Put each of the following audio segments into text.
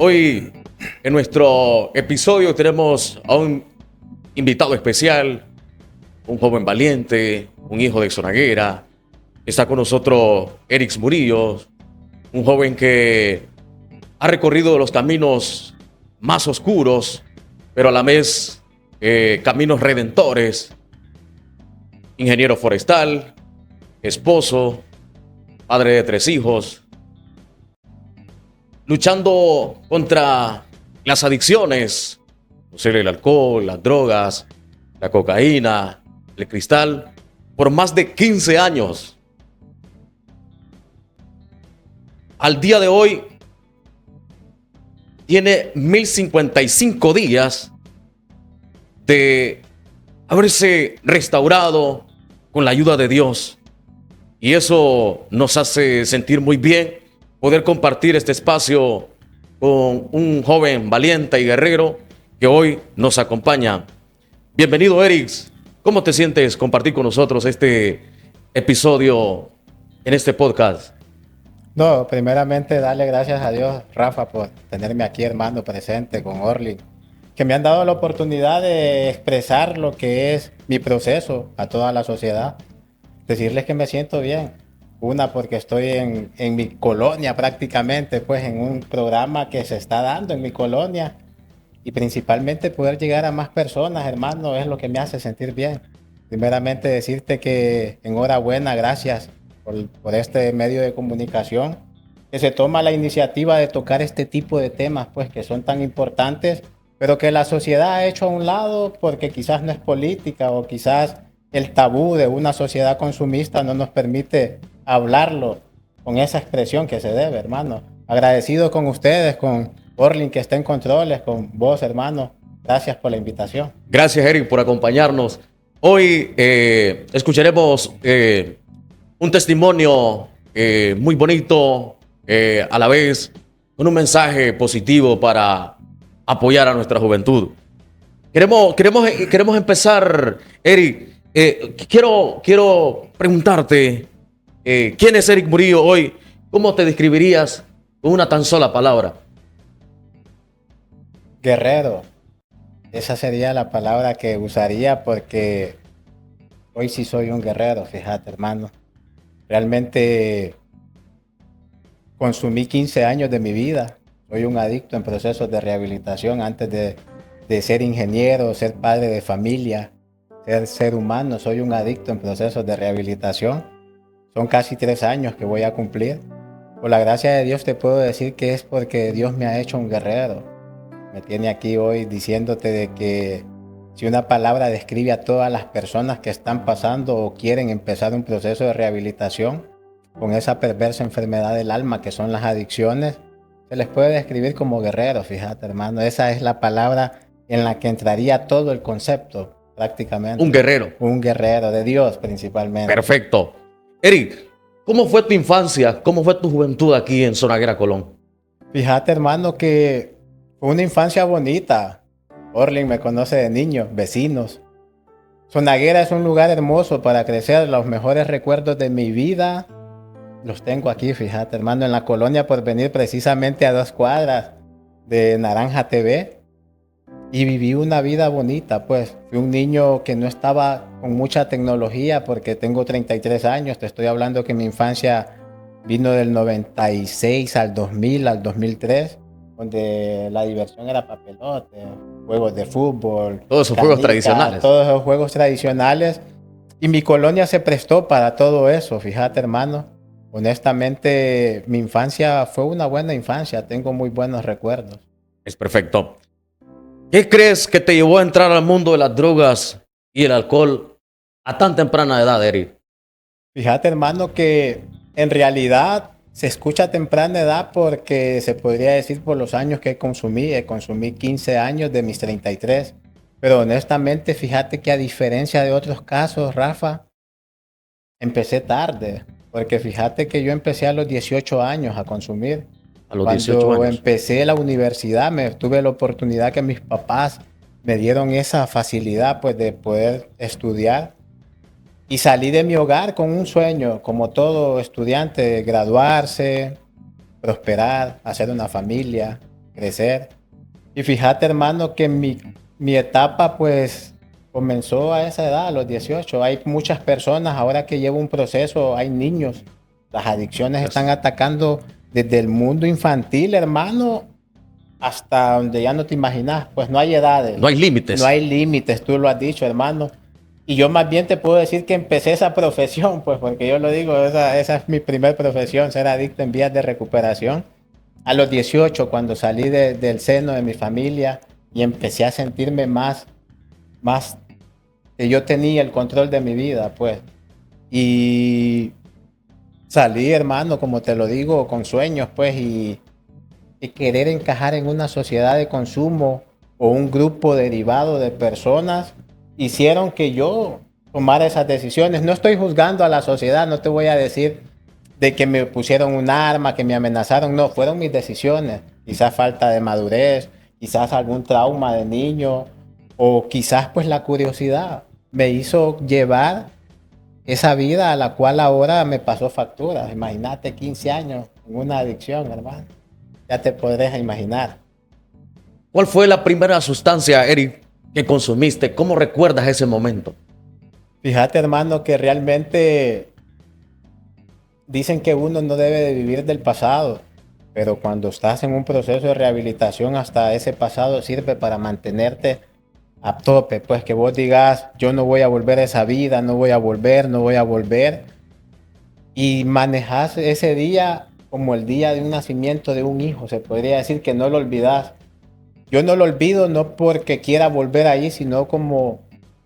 Hoy en nuestro episodio tenemos a un invitado especial, un joven valiente, un hijo de Zonaguera. Está con nosotros Eric Murillo, un joven que ha recorrido los caminos más oscuros, pero a la vez caminos redentores. Ingeniero forestal, esposo, padre de 3 hijos, luchando contra las adicciones, el alcohol, las drogas, la cocaína, el cristal, por más de 15 años. Al día de hoy tiene 1055 días de haberse restaurado con la ayuda de Dios. Y eso nos hace sentir muy bien poder compartir este espacio con un joven valiente y guerrero que hoy nos acompaña. Bienvenido, Eric. ¿Cómo te sientes compartir con nosotros este episodio en este podcast? No, primeramente darle gracias a Dios, Rafa, por tenerme aquí, hermano, presente con Orly, que me han dado la oportunidad de expresar lo que es mi proceso a toda la sociedad. Decirles que me siento bien. Una, porque estoy en mi colonia prácticamente, pues en un programa que se está dando en mi colonia. Y principalmente poder llegar a más personas, hermano, es lo que me hace sentir bien. Primeramente decirte que enhorabuena, gracias por este medio de comunicación, que se toma la iniciativa de tocar este tipo de temas, pues que son tan importantes, pero que la sociedad ha hecho a un lado porque quizás no es política o quizás el tabú de una sociedad consumista no nos permite hablarlo con esa expresión que se debe, hermano. Agradecido con ustedes, con Orlin que está en controles, con vos, hermano. Gracias por la invitación. Gracias, Eric, por acompañarnos. Hoy escucharemos un testimonio muy bonito, a la vez con un mensaje positivo para apoyar a nuestra juventud. Queremos empezar, Eric. Quiero preguntarte, ¿quién es Eric Murillo hoy? ¿Cómo te describirías con una tan sola palabra? Guerrero. Esa sería la palabra que usaría porque hoy sí soy un guerrero, fíjate, hermano. Realmente consumí 15 años de mi vida. Soy un adicto en procesos de rehabilitación antes de ser ingeniero, ser padre de familia, ser humano. Soy un adicto en procesos de rehabilitación. Son casi 3 años que voy a cumplir. Por la gracia de Dios te puedo decir que es porque Dios me ha hecho un guerrero. Me tiene aquí hoy diciéndote de que si una palabra describe a todas las personas que están pasando o quieren empezar un proceso de rehabilitación con esa perversa enfermedad del alma que son las adicciones, se les puede describir como guerreros, fíjate, hermano. Esa es la palabra en la que entraría todo el concepto, prácticamente. Un guerrero. Un guerrero de Dios, principalmente. Perfecto. Eric, ¿cómo fue tu infancia? ¿Cómo fue tu juventud aquí en Zonaguera, Colón? Fíjate, hermano, que fue una infancia bonita. Orlin me conoce de niño, vecinos. Zonaguera es un lugar hermoso para crecer. Los mejores recuerdos de mi vida los tengo aquí, fíjate, hermano, en la colonia por venir precisamente a 2 cuadras de Naranja TV. Y viví una vida bonita, pues. Fui un niño que no estaba con mucha tecnología porque tengo 33 años. Te estoy hablando que mi infancia vino del 96 al 2000, al 2003. Donde la diversión era papelote, juegos de fútbol. Todos esos juegos tradicionales. Todos esos juegos tradicionales. Y mi colonia se prestó para todo eso, fíjate, hermano. Honestamente, mi infancia fue una buena infancia. Tengo muy buenos recuerdos. Es perfecto. ¿Qué crees que te llevó a entrar al mundo de las drogas y el alcohol a tan temprana edad, Eric? Fíjate, hermano, que en realidad se escucha a temprana edad porque se podría decir por los años que consumí. Consumí 15 años de mis 33. Pero honestamente, fíjate que a diferencia de otros casos, Rafa, empecé tarde. Porque fíjate que yo empecé a los 18 años a consumir. A los 18 años. Cuando empecé la universidad, tuve la oportunidad que mis papás me dieron esa facilidad pues, de poder estudiar. Y salí de mi hogar con un sueño, como todo estudiante, graduarse, prosperar, hacer una familia. crecer. Y fíjate, hermano, que mi etapa pues comenzó a esa edad, a los 18. Hay muchas personas, ahora que llevo un proceso, hay niños. Las adicciones están atacando desde el mundo infantil, hermano, hasta donde ya no te imaginas. Pues no hay edades. No hay límites. No hay límites, tú lo has dicho, hermano. Y yo más bien te puedo decir que empecé esa profesión, pues porque yo lo digo, esa es mi primer profesión, ser adicto en vías de recuperación. A los 18, cuando salí del seno de mi familia y empecé a sentirme más que yo tenía el control de mi vida, pues. Y salí, hermano, como te lo digo, con sueños, pues, y querer encajar en una sociedad de consumo o un grupo derivado de personas hicieron que yo tomara esas decisiones. No estoy juzgando a la sociedad, no te voy a decir de que me pusieron un arma, que me amenazaron, no, fueron mis decisiones. Quizás falta de madurez, quizás algún trauma de niño, o quizás pues la curiosidad me hizo llevar esa vida a la cual ahora me pasó factura. Imagínate 15 años en una adicción, hermano. Ya te podrás imaginar. ¿Cuál fue la primera sustancia, Eric, que consumiste? ¿Cómo recuerdas ese momento? Fíjate, hermano, que realmente dicen que uno no debe de vivir del pasado, pero cuando estás en un proceso de rehabilitación, hasta ese pasado sirve para mantenerte a tope. Pues que vos digas, yo no voy a volver a esa vida, no voy a volver. Y manejas ese día como el día de un nacimiento de un hijo. Se podría decir que no lo olvidas. Yo no lo olvido no porque quiera volver ahí, sino como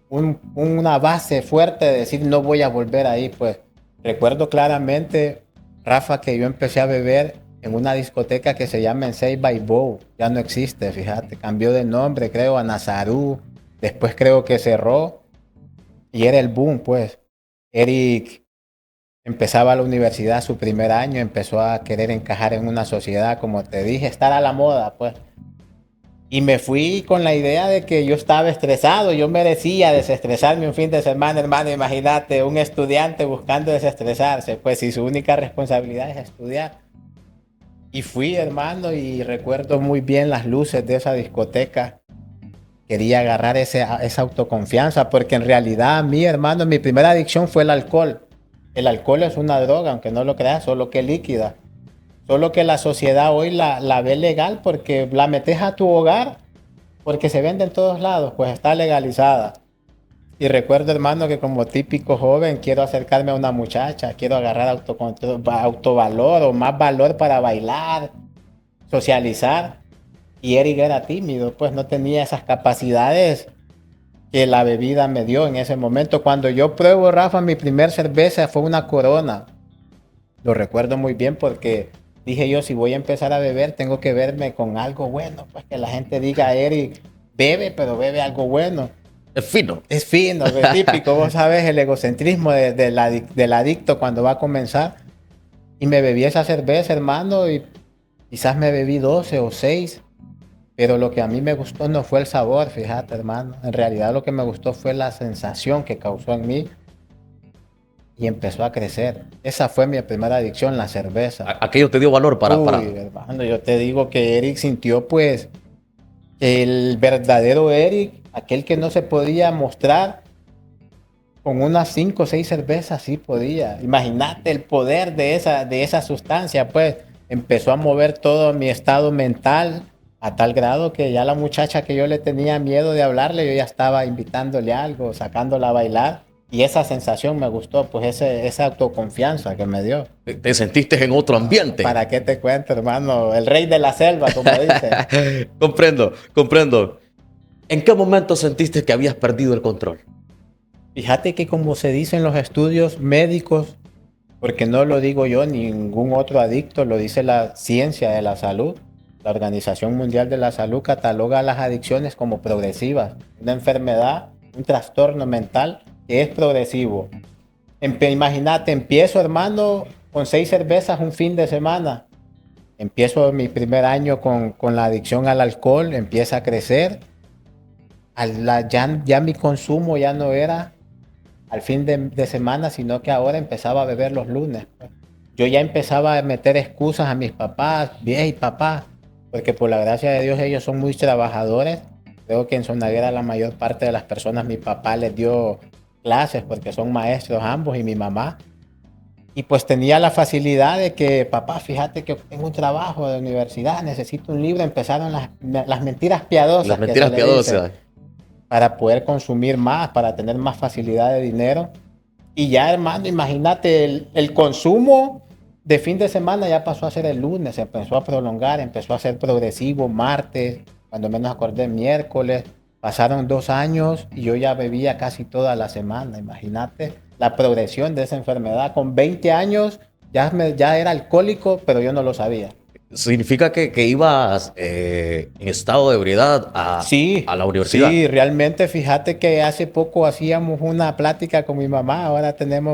una base fuerte de decir no voy a volver ahí. Pues recuerdo claramente, Rafa, que yo empecé a beber en una discoteca que se llama Ensei by Bow. Ya no existe, fíjate. Cambió de nombre, creo, a Nazarú. Después creo que cerró. Y era el boom, pues. Eric empezaba la universidad su primer año, empezó a querer encajar en una sociedad, como te dije, estar a la moda, pues. Y me fui con la idea de que yo estaba estresado, yo merecía desestresarme un fin de semana, hermano. Imagínate, un estudiante buscando desestresarse, pues si su única responsabilidad es estudiar. Y fui, hermano, y recuerdo muy bien las luces de esa discoteca. Quería agarrar esa autoconfianza, porque en realidad a mí, hermano, mi primera adicción fue el alcohol. El alcohol es una droga, aunque no lo creas, solo que líquida. Solo que la sociedad hoy la ve legal porque la metes a tu hogar, porque se vende en todos lados, pues está legalizada. Y recuerdo, hermano, que como típico joven quiero acercarme a una muchacha, quiero agarrar autovalor o más valor para bailar, socializar. Y Eric era tímido, pues no tenía esas capacidades que la bebida me dio en ese momento. Cuando yo pruebo, Rafa, mi primer cerveza fue una Corona. Lo recuerdo muy bien porque dije yo, si voy a empezar a beber, tengo que verme con algo bueno. Pues que la gente diga, Eric, bebe, pero bebe algo bueno. Es fino. Es fino, es típico. Vos sabes el egocentrismo del adicto cuando va a comenzar. Y me bebí esa cerveza, hermano, y quizás me bebí 12 o 6. Pero lo que a mí me gustó no fue el sabor, fíjate, hermano. En realidad lo que me gustó fue la sensación que causó en mí. Y empezó a crecer. Esa fue mi primera adicción, la cerveza. Aquello te dio valor para... Hermano, yo te digo que Eric sintió pues el verdadero Eric, aquel que no se podía mostrar con unas 5 o 6 cervezas, sí podía. Imagínate el poder de esa sustancia, pues empezó a mover todo mi estado mental a tal grado que ya la muchacha que yo le tenía miedo de hablarle, yo ya estaba invitándole algo, sacándola a bailar. Y esa sensación me gustó, pues esa autoconfianza que me dio. Te sentiste en otro ambiente. ¿Para qué te cuento, hermano? El rey de la selva, como dice. Comprendo. ¿En qué momento sentiste que habías perdido el control? Fíjate que como se dice en los estudios médicos, porque no lo digo yo, ningún otro adicto, lo dice la ciencia de la salud. La Organización Mundial de la Salud cataloga las adicciones como progresivas. Una enfermedad, un trastorno mental que es progresivo. Imagínate, empiezo, hermano, con 6 cervezas un fin de semana. Empiezo mi primer año con la adicción al alcohol, empieza a crecer. Ya mi consumo ya no era al fin de semana, sino que ahora empezaba a beber los lunes. Yo ya empezaba a meter excusas a mis papás. Bien, papá, porque por la gracia de Dios ellos son muy trabajadores. Creo que en Zonaguera la mayor parte de las personas, mi papá les dio clases porque son maestros ambos y mi mamá. Y pues tenía la facilidad de que, papá, fíjate que tengo un trabajo de universidad, necesito un libro. Empezaron las mentiras Las piadosas que se mentiras le dice, piadosas. para poder consumir más, para tener más facilidad de dinero. Y ya, hermano, imagínate, el consumo de fin de semana ya pasó a ser el lunes, se empezó a prolongar, empezó a ser progresivo, martes, cuando menos acordé, miércoles. Pasaron 2 años y yo ya bebía casi toda la semana. Imagínate la progresión de esa enfermedad. Con 20 años ya era alcohólico, pero yo no lo sabía. Significa que ibas en estado de ebriedad Sí, a la universidad. sí, realmente fíjate que hace poco hacíamos una plática con mi mamá, ahora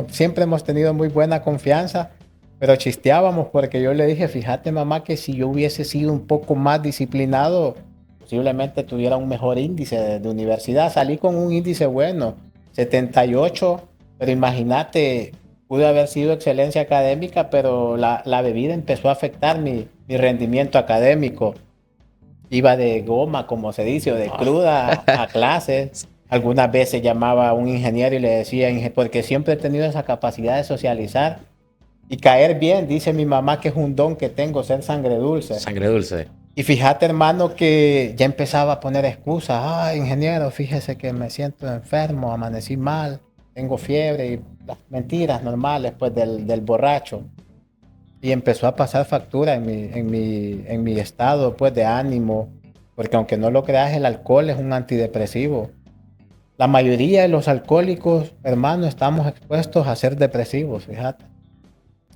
siempre hemos tenido muy buena confianza, pero chisteábamos porque yo le dije, fíjate mamá que si yo hubiese sido un poco más disciplinado, posiblemente tuviera un mejor índice de universidad. Salí con un índice bueno, 78, pero imagínate, pude haber sido excelencia académica, pero la bebida empezó a afectar mi rendimiento académico. Iba de goma, como se dice, o de cruda a clases. Algunas veces llamaba a un ingeniero y le decía, porque siempre he tenido esa capacidad de socializar y caer bien. Dice mi mamá que es un don que tengo, ser sangre dulce. Sangre dulce. Y fíjate, hermano, que ya empezaba a poner excusas. Ah, ingeniero, fíjese que me siento enfermo, amanecí mal, tengo fiebre y las mentiras normales, pues, del borracho. Y empezó a pasar factura en mi estado, pues, de ánimo, porque aunque no lo creas, el alcohol es un antidepresivo. La mayoría de los alcohólicos, hermano, estamos expuestos a ser depresivos, fíjate.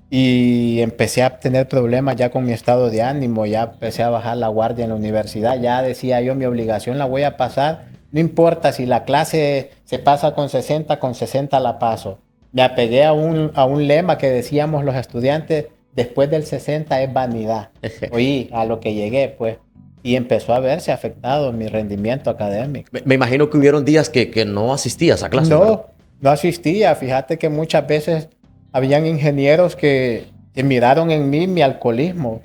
Y empecé a tener problemas ya con mi estado de ánimo, ya empecé a bajar la guardia en la universidad, ya decía yo, mi obligación la voy a pasar, no importa si la clase se pasa con 60 la paso. Me apegué a un lema que decíamos los estudiantes, después del 60 es vanidad. Oí, a lo que llegué, pues, y empezó a verse afectado mi rendimiento académico. Me imagino que hubieron días que no asistías a clases, ¿verdad? No, no asistía. Fíjate que muchas veces habían ingenieros que miraron en mí mi alcoholismo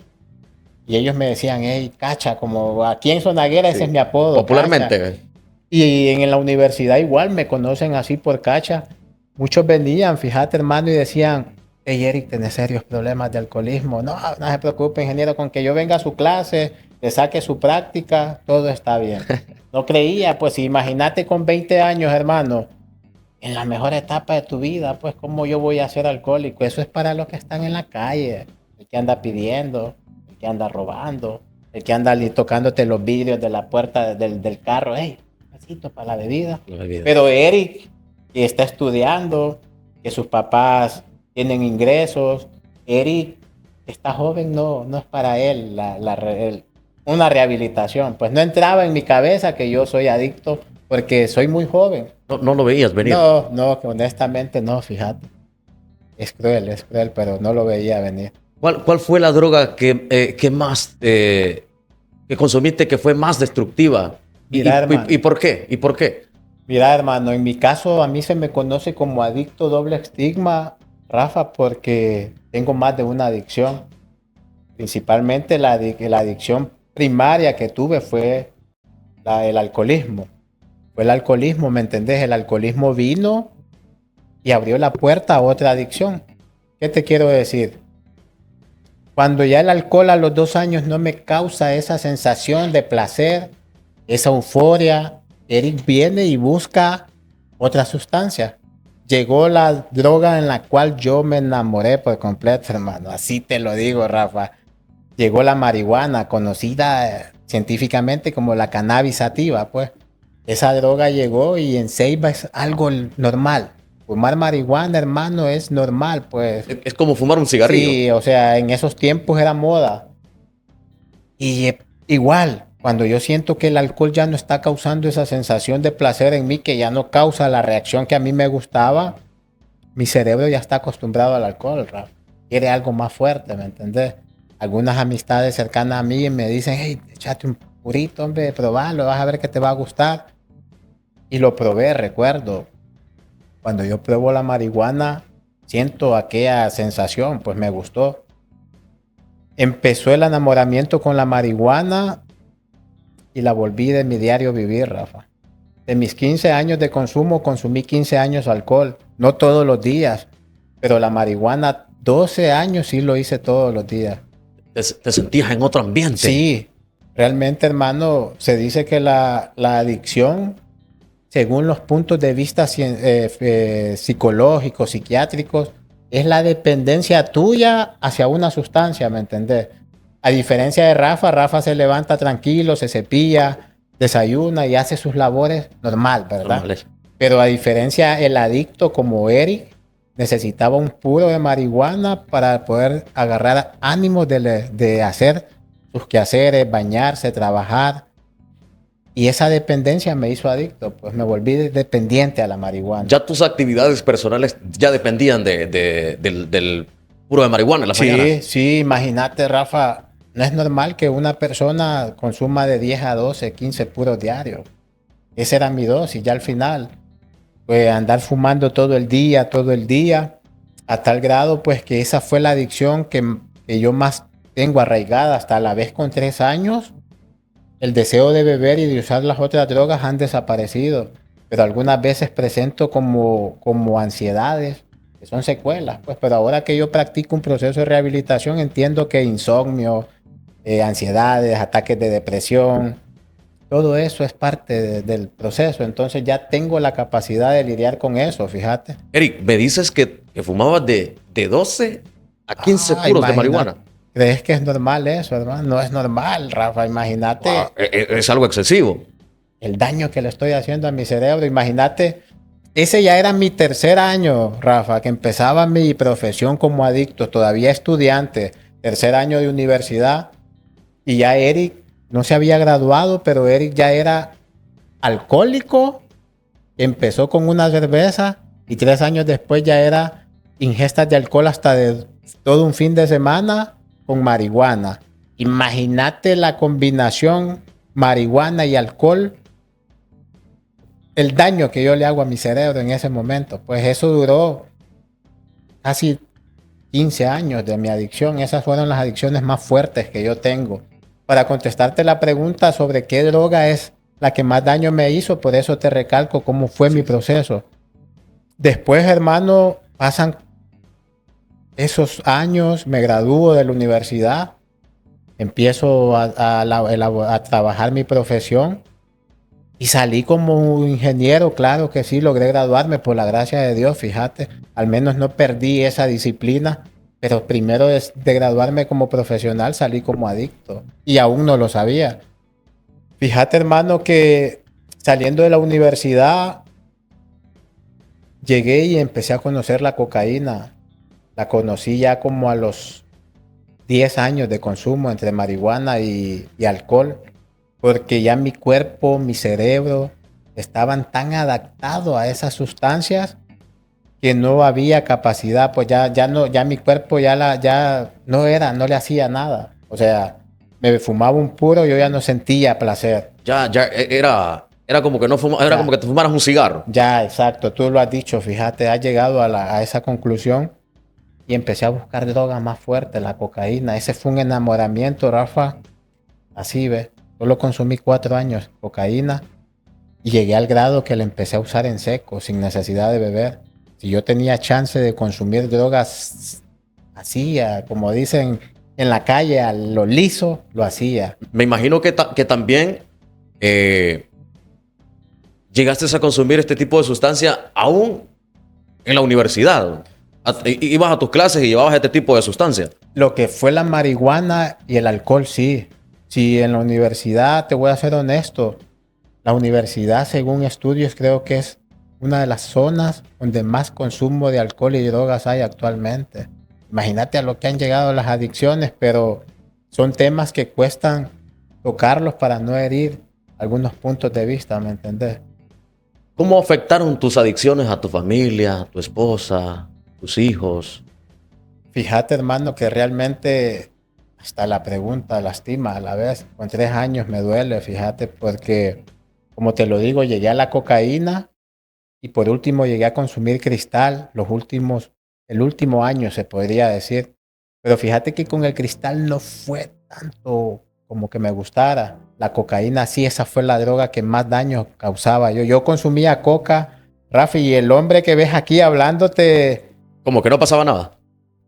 y ellos me decían, hey, cacha, como aquí en Zonaguera ese Sí. es mi apodo, Popularmente. cacha. Y en la universidad igual me conocen así por cacha. Muchos venían, fíjate hermano, y decían, hey Eric, tenés serios problemas de alcoholismo. No, no se preocupe, ingeniero, con que yo venga a su clase, le saque su práctica, todo está bien. No creía, pues imagínate con 20 años, hermano, en la mejor etapa de tu vida, pues cómo yo voy a ser alcohólico. Eso es para los que están en la calle, el que anda pidiendo, el que anda robando, el que anda tocándote los vidrios de la puerta del carro. Hey, besito para la bebida. La bebida. Pero Eric, que está estudiando, que sus papás tienen ingresos, Eric está joven, no es para él una rehabilitación. Pues no entraba en mi cabeza que yo soy adicto porque soy muy joven. No lo veías venir. No, que honestamente no, fíjate. Es cruel, pero no lo veía venir. ¿Cuál fue la droga que más que consumiste que fue más destructiva? Mira, hermano. ¿Y por qué? ¿Y por qué? Mira, hermano, en mi caso a mí se me conoce como adicto doble estigma, Rafa, porque tengo más de una adicción. Principalmente la adicción primaria que tuve fue el alcoholismo. Fue el alcoholismo, ¿me entendés? El alcoholismo vino y abrió la puerta a otra adicción. ¿Qué te quiero decir? Cuando ya el alcohol a los 2 años no me causa esa sensación de placer, esa euforia, Eric viene y busca otra sustancia. Llegó la droga en la cual yo me enamoré por completo, hermano. Así te lo digo, Rafa. Llegó la marihuana, conocida científicamente como la cannabis sativa, pues. Esa droga llegó y en Ceiba es algo normal. Fumar marihuana, hermano, es normal, pues. Es como fumar un cigarrillo. Sí, o sea, en esos tiempos era moda. Y igual, cuando yo siento que el alcohol ya no está causando esa sensación de placer en mí, que ya no causa la reacción que a mí me gustaba, mi cerebro ya está acostumbrado al alcohol, Rafa. Quiere algo más fuerte, ¿me entendés? Algunas amistades cercanas a mí me dicen, hey, échate un purito, hombre, probalo, vas a ver que te va a gustar. Y lo probé, recuerdo. Cuando yo pruebo la marihuana, siento aquella sensación, pues me gustó. Empezó el enamoramiento con la marihuana y la volví de mi diario vivir, Rafa. De mis 15 años de consumo, consumí 15 años alcohol. No todos los días, pero la marihuana, 12 años sí lo hice todos los días. ¿Te sentías en otro ambiente? Sí, realmente, hermano, se dice que la adicción, según los puntos de vista psicológicos, psiquiátricos, es la dependencia tuya hacia una sustancia, ¿me entendés? A diferencia de Rafa, Rafa se levanta tranquilo, se cepilla, desayuna y hace sus labores normal, ¿verdad? Normales. Pero a diferencia, el adicto como Eric necesitaba un puro de marihuana para poder agarrar ánimos de hacer sus quehaceres, bañarse, trabajar. Y esa dependencia me hizo adicto, pues me volví dependiente a la marihuana. Ya tus actividades personales ya dependían del puro de marihuana en las mañanas. Sí, imagínate, Rafa, no es normal que una persona consuma de 10 a 12, 15 puros diarios. Esa era mi dosis, ya al final, pues andar fumando todo el día, a tal grado, pues que esa fue la adicción que yo más tengo arraigada hasta la vez con 3 años. El deseo de beber y de usar las otras drogas han desaparecido, pero algunas veces presento como ansiedades, que son secuelas, pues, pero ahora que yo practico un proceso de rehabilitación, entiendo que insomnio, ansiedades, ataques de depresión, todo eso es parte del proceso, entonces ya tengo la capacidad de lidiar con eso, fíjate. Eric, me dices que fumabas de 12 a 15 puros de Imagina, marihuana. ¿crees que es normal eso, hermano? No es normal, Rafa, imagínate. Wow, es algo excesivo. El daño que le estoy haciendo a mi cerebro. Imagínate, ese ya era mi tercer año, Rafa, que empezaba mi profesión como adicto, todavía estudiante, tercer año de universidad, y ya Eric no se había graduado, pero Eric ya era alcohólico, empezó con una cerveza y 3 años después ya era ingestas de alcohol hasta de todo un fin de semana con marihuana. Imagínate la combinación marihuana y alcohol, el daño que yo le hago a mi cerebro en ese momento. Pues eso duró casi 15 años de mi adicción. Esas fueron las adicciones más fuertes que yo tengo. Para contestarte la pregunta sobre qué droga es la que más daño me hizo, por eso te recalco cómo fue mi proceso. Después, hermano, pasan esos años, me gradúo de la universidad, empiezo a trabajar mi profesión y salí como ingeniero. Claro que sí, logré graduarme por la gracia de Dios, fíjate, al menos no perdí esa disciplina, pero primero de graduarme como profesional salí como adicto y aún no lo sabía. Fíjate, hermano, que saliendo de la universidad llegué y empecé a conocer la cocaína. La conocí ya como a los 10 años de consumo entre marihuana y alcohol, porque ya mi cuerpo, mi cerebro estaban tan adaptados a esas sustancias que no había capacidad, pues ya no, ya mi cuerpo ya no le hacía nada. O sea, me fumaba un puro, yo ya no sentía placer. Ya era como que no fuma, era Ya. como que te fumaras un cigarro. Ya, exacto, tú lo has dicho, fíjate, has llegado a esa conclusión y empecé a buscar drogas más fuertes, la cocaína. Ese fue un enamoramiento, Rafa. Así, ¿ves? Solo consumí 4 años cocaína y llegué al grado que la empecé a usar en seco, sin necesidad de beber. Si yo tenía chance de consumir drogas así, como dicen en la calle, a lo liso, lo hacía. Me imagino que también llegaste a consumir este tipo de sustancia aún en la universidad. Ibas a tus clases y llevabas este tipo de sustancia. Lo que fue la marihuana y el alcohol, sí. Sí, en la universidad, te voy a ser honesto, la universidad, según estudios, creo que es una de las zonas donde más consumo de alcohol y drogas hay actualmente. Imagínate a lo que han llegado las adicciones, pero son temas que cuestan tocarlos para no herir algunos puntos de vista, ¿me entendés? ¿Cómo afectaron tus adicciones a tu familia, a tu esposa, tus hijos? Fíjate, hermano, que realmente hasta la pregunta lastima a la vez. Con 3 años me duele, fíjate, porque como te lo digo, llegué a la cocaína y por último llegué a consumir cristal, el último año se podría decir. Pero fíjate que con el cristal no fue tanto como que me gustara. La cocaína sí, esa fue la droga que más daño causaba. Yo consumía coca, Rafi, y el hombre que ves aquí hablándote, Como que no pasaba nada.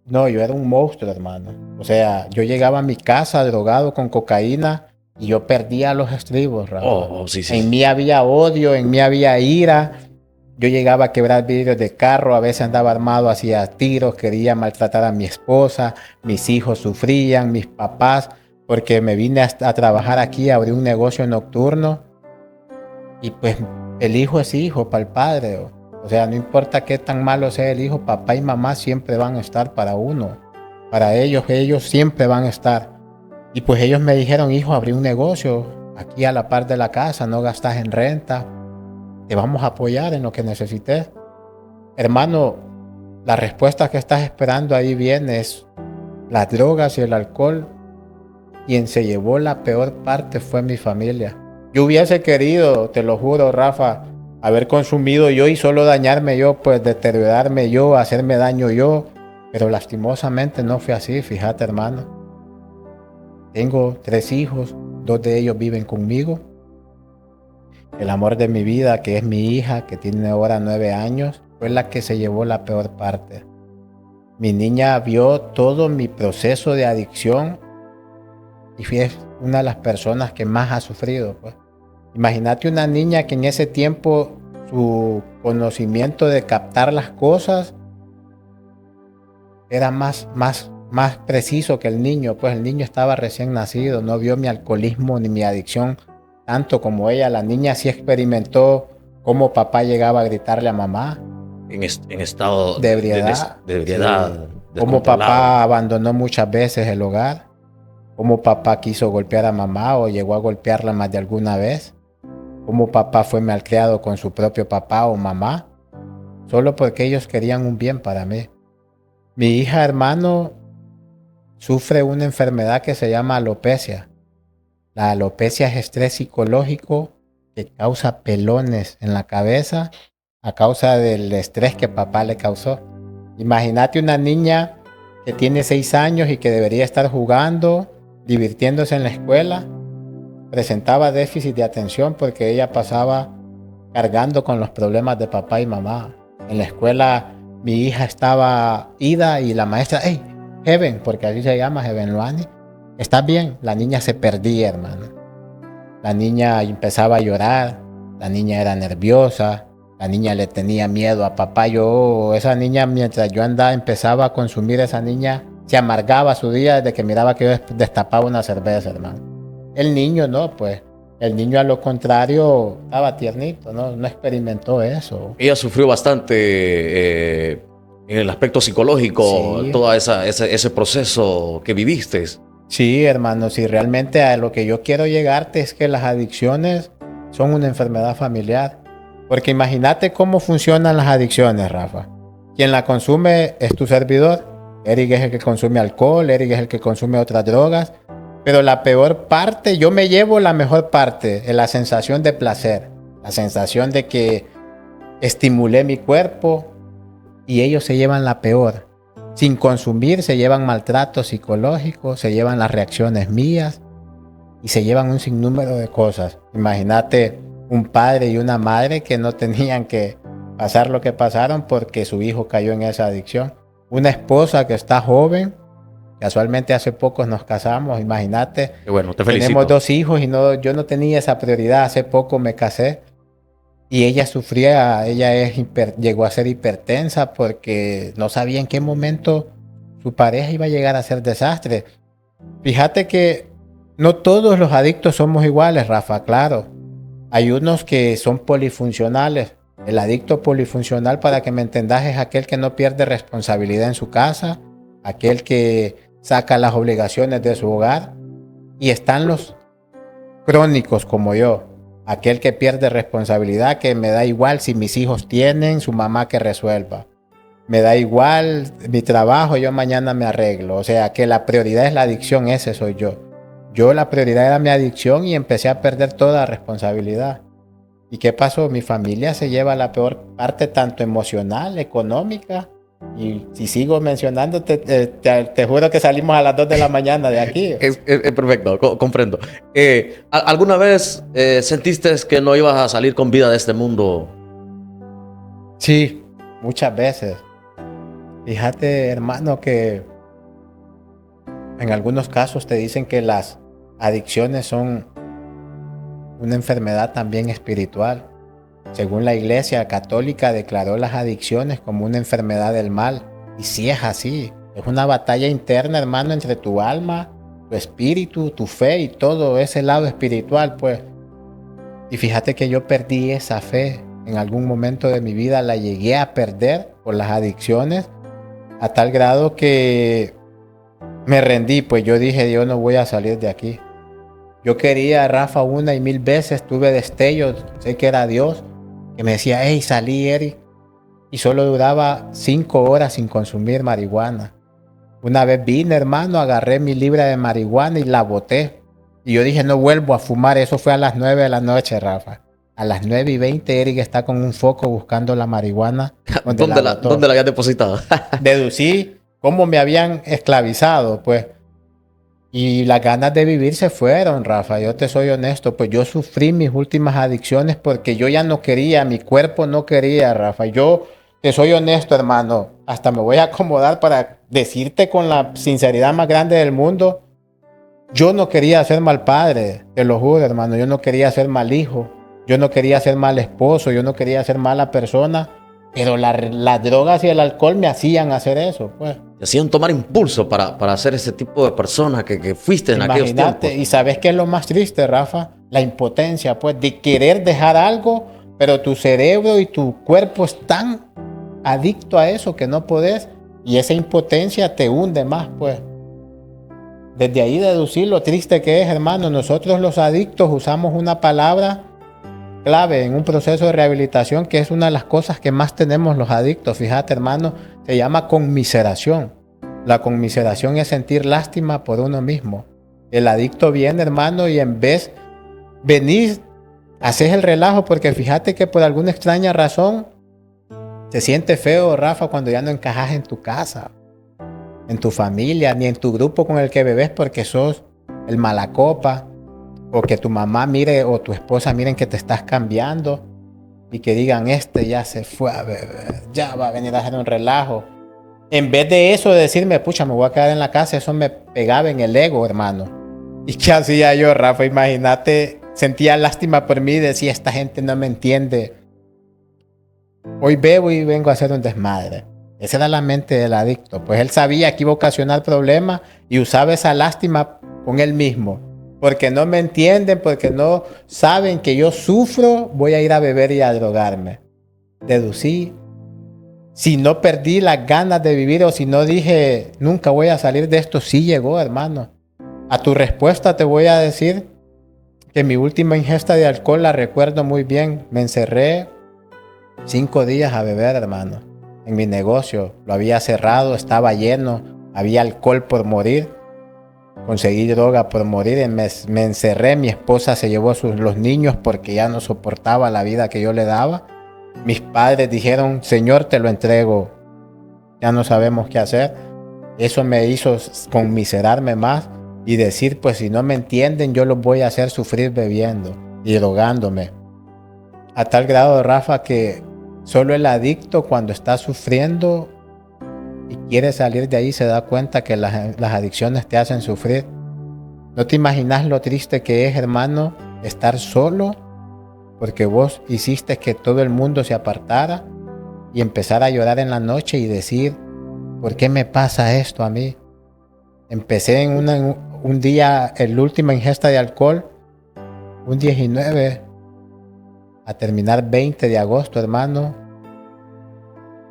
no, yo era un monstruo, hermano. O sea, yo llegaba a mi casa drogado con cocaína y yo perdía los estribos, Rafa. Sí, sí. En mí había odio, en mí había ira. Yo llegaba a quebrar vidrios de carro, a veces andaba armado, hacía tiros, quería maltratar a mi esposa, mis hijos sufrían, mis papás, porque me vine a trabajar aquí, abrí un negocio nocturno y pues el hijo es hijo para el padre. O sea, no importa qué tan malo sea el hijo, papá y mamá siempre van a estar para uno. Para ellos siempre van a estar. Y pues ellos me dijeron, hijo, abrí un negocio aquí a la par de la casa, no gastas en renta, te vamos a apoyar en lo que necesites. Hermano, la respuesta que estás esperando ahí viene, es las drogas y el alcohol. Quien se llevó la peor parte fue mi familia. Yo hubiese querido, te lo juro, Rafa, haber consumido yo y solo dañarme yo, pues deteriorarme yo, hacerme daño yo. Pero lastimosamente no fue así, fíjate, hermano. Tengo 3 hijos, 2 de ellos viven conmigo. El amor de mi vida, que es mi hija, que tiene ahora 9 años, fue la que se llevó la peor parte. Mi niña vio todo mi proceso de adicción y fue una de las personas que más ha sufrido, pues. Imagínate una niña que en ese tiempo su conocimiento de captar las cosas era más preciso que el niño, pues el niño estaba recién nacido, no vio mi alcoholismo ni mi adicción tanto como ella. La niña sí experimentó cómo papá llegaba a gritarle a mamá. En estado de ebriedad. De ebriedad. Sí. Cómo papá abandonó muchas veces el hogar. Cómo papá quiso golpear a mamá o llegó a golpearla más de alguna vez. Cómo papá fue malcriado con su propio papá o mamá, solo porque ellos querían un bien para mí. Mi hija, hermano, sufre una enfermedad que se llama alopecia. La alopecia es estrés psicológico que causa pelones en la cabeza a causa del estrés que papá le causó. Imagínate una niña que tiene 6 años y que debería estar jugando, divirtiéndose en la escuela. Presentaba déficit de atención porque ella pasaba cargando con los problemas de papá y mamá. En la escuela mi hija estaba ida y la maestra, hey, Heaven, porque así se llama, Heaven Luani, ¿estás bien? La niña se perdía, hermano. La niña empezaba a llorar, la niña era nerviosa, la niña le tenía miedo a papá. Esa niña, mientras yo andaba, empezaba a consumir, esa niña se amargaba su día desde que miraba que yo destapaba una cerveza, hermano. El niño no, pues. El niño a lo contrario estaba tiernito, no experimentó eso. Ella sufrió bastante en el aspecto psicológico, Sí. todo ese proceso que viviste. Sí, hermano, si realmente a lo que yo quiero llegarte es que las adicciones son una enfermedad familiar. Porque imagínate cómo funcionan las adicciones, Rafa. Quien la consume es tu servidor. Eric es el que consume alcohol, Eric es el que consume otras drogas. Pero la peor parte, yo me llevo la mejor parte, la sensación de placer, la sensación de que estimulé mi cuerpo, y ellos se llevan la peor. Sin consumir se llevan maltrato psicológico, se llevan las reacciones mías y se llevan un sinnúmero de cosas. Imagínate un padre y una madre que no tenían que pasar lo que pasaron porque su hijo cayó en esa adicción. Una esposa que está joven. Casualmente hace poco nos casamos, imagínate. Qué bueno, te felicito. Tenemos 2 hijos y yo no tenía esa prioridad. Hace poco me casé y ella sufría, llegó a ser hipertensa porque no sabía en qué momento su pareja iba a llegar a ser desastre. Fíjate que no todos los adictos somos iguales, Rafa, claro. Hay unos que son polifuncionales. El adicto polifuncional, para que me entendas, es aquel que no pierde responsabilidad en su casa, aquel que saca las obligaciones de su hogar. Y están los crónicos como yo, aquel que pierde responsabilidad, que me da igual si mis hijos tienen, su mamá que resuelva. Me da igual mi trabajo, yo mañana me arreglo. O sea, que la prioridad es la adicción, ese soy yo. La prioridad era mi adicción y empecé a perder toda responsabilidad. ¿Y qué pasó? Mi familia se lleva la peor parte, tanto emocional, económica, Y si sigo mencionándote, te juro que salimos a las 2 de la mañana de aquí. Es perfecto, comprendo. ¿Alguna vez sentiste que no ibas a salir con vida de este mundo? Sí, muchas veces. Fíjate, hermano, que en algunos casos te dicen que las adicciones son una enfermedad también espiritual. Según la Iglesia Católica, declaró las adicciones como una enfermedad del mal. Y sí es así. Es una batalla interna, hermano, entre tu alma, tu espíritu, tu fe y todo ese lado espiritual, pues. Y fíjate que yo perdí esa fe. En algún momento de mi vida la llegué a perder por las adicciones, a tal grado que me rendí, pues yo dije, yo no voy a salir de aquí. Yo quería, Rafa, una y mil veces, tuve destellos, sé que era Dios, que me decía, hey, salí, Eric. Y solo duraba 5 horas sin consumir marihuana. Una vez vine, hermano, agarré mi libra de marihuana y la boté. Y yo dije, no vuelvo a fumar. Eso fue a las 9 de la noche, Rafa. A las 9:20, Eric está con un foco buscando la marihuana. ¿Dónde la habías depositado? Deducí cómo me habían esclavizado, pues. Y las ganas de vivir se fueron, Rafa. Yo te soy honesto, pues yo sufrí mis últimas adicciones porque yo ya no quería, mi cuerpo no quería, Rafa. Yo te soy honesto, hermano. Hasta me voy a acomodar para decirte con la sinceridad más grande del mundo. Yo no quería ser mal padre, te lo juro, hermano. Yo no quería ser mal hijo. Yo no quería ser mal esposo. Yo no quería ser mala persona. Pero las drogas y el alcohol me hacían hacer eso, pues. Te hacían tomar impulso para ser ese tipo de persona que fuiste en aquellos tiempos. Y ¿sabes qué es lo más triste, Rafa? La impotencia, pues, de querer dejar algo, pero tu cerebro y tu cuerpo están adicto a eso que no podés. Y esa impotencia te hunde más, pues. Desde ahí deducir lo triste que es, hermano. Nosotros los adictos usamos una palabra clave en un proceso de rehabilitación que es una de las cosas que más tenemos los adictos. Fíjate, hermano, se llama conmiseración. La conmiseración es sentir lástima por uno mismo. El adicto viene, hermano, y en vez venir, haces el relajo porque fíjate que por alguna extraña razón se siente feo, Rafa, cuando ya no encajas en tu casa, en tu familia, ni en tu grupo con el que bebes porque sos el malacopa. O que tu mamá mire o tu esposa miren que te estás cambiando y que digan, este ya se fue a beber, ya va a venir a hacer un relajo. En vez de eso, de decirme, pucha, me voy a quedar en la casa, eso me pegaba en el ego, hermano. ¿Y qué hacía yo, Rafa? Imagínate, sentía lástima por mí y decía, esta gente no me entiende. Hoy bebo y vengo a hacer un desmadre. Esa era la mente del adicto. Pues él sabía que iba a ocasionar problemas y usaba esa lástima con él mismo. Porque no me entienden, porque no saben que yo sufro, voy a ir a beber y a drogarme. Deducí. Si no perdí las ganas de vivir o si no dije, nunca voy a salir de esto, sí llegó, hermano. A tu respuesta te voy a decir que mi última ingesta de alcohol la recuerdo muy bien. Me encerré 5 días a beber, hermano. En mi negocio lo había cerrado, estaba lleno, había alcohol por morir. Conseguí droga por morir, me encerré, mi esposa se llevó los niños porque ya no soportaba la vida que yo le daba. Mis padres dijeron, Señor, te lo entrego, ya no sabemos qué hacer. Eso me hizo conmiserarme más y decir, pues si no me entienden, yo los voy a hacer sufrir bebiendo y drogándome. A tal grado, Rafa, que solo el adicto cuando está sufriendo y quiere salir de ahí se da cuenta que las adicciones te hacen sufrir. No te imaginas lo triste que es, hermano, estar solo porque vos hiciste que todo el mundo se apartara y empezar a llorar en la noche y decir, ¿por qué me pasa esto a mí? Empecé en un día, en la última ingesta de alcohol, un 19, a terminar 20 de agosto, hermano.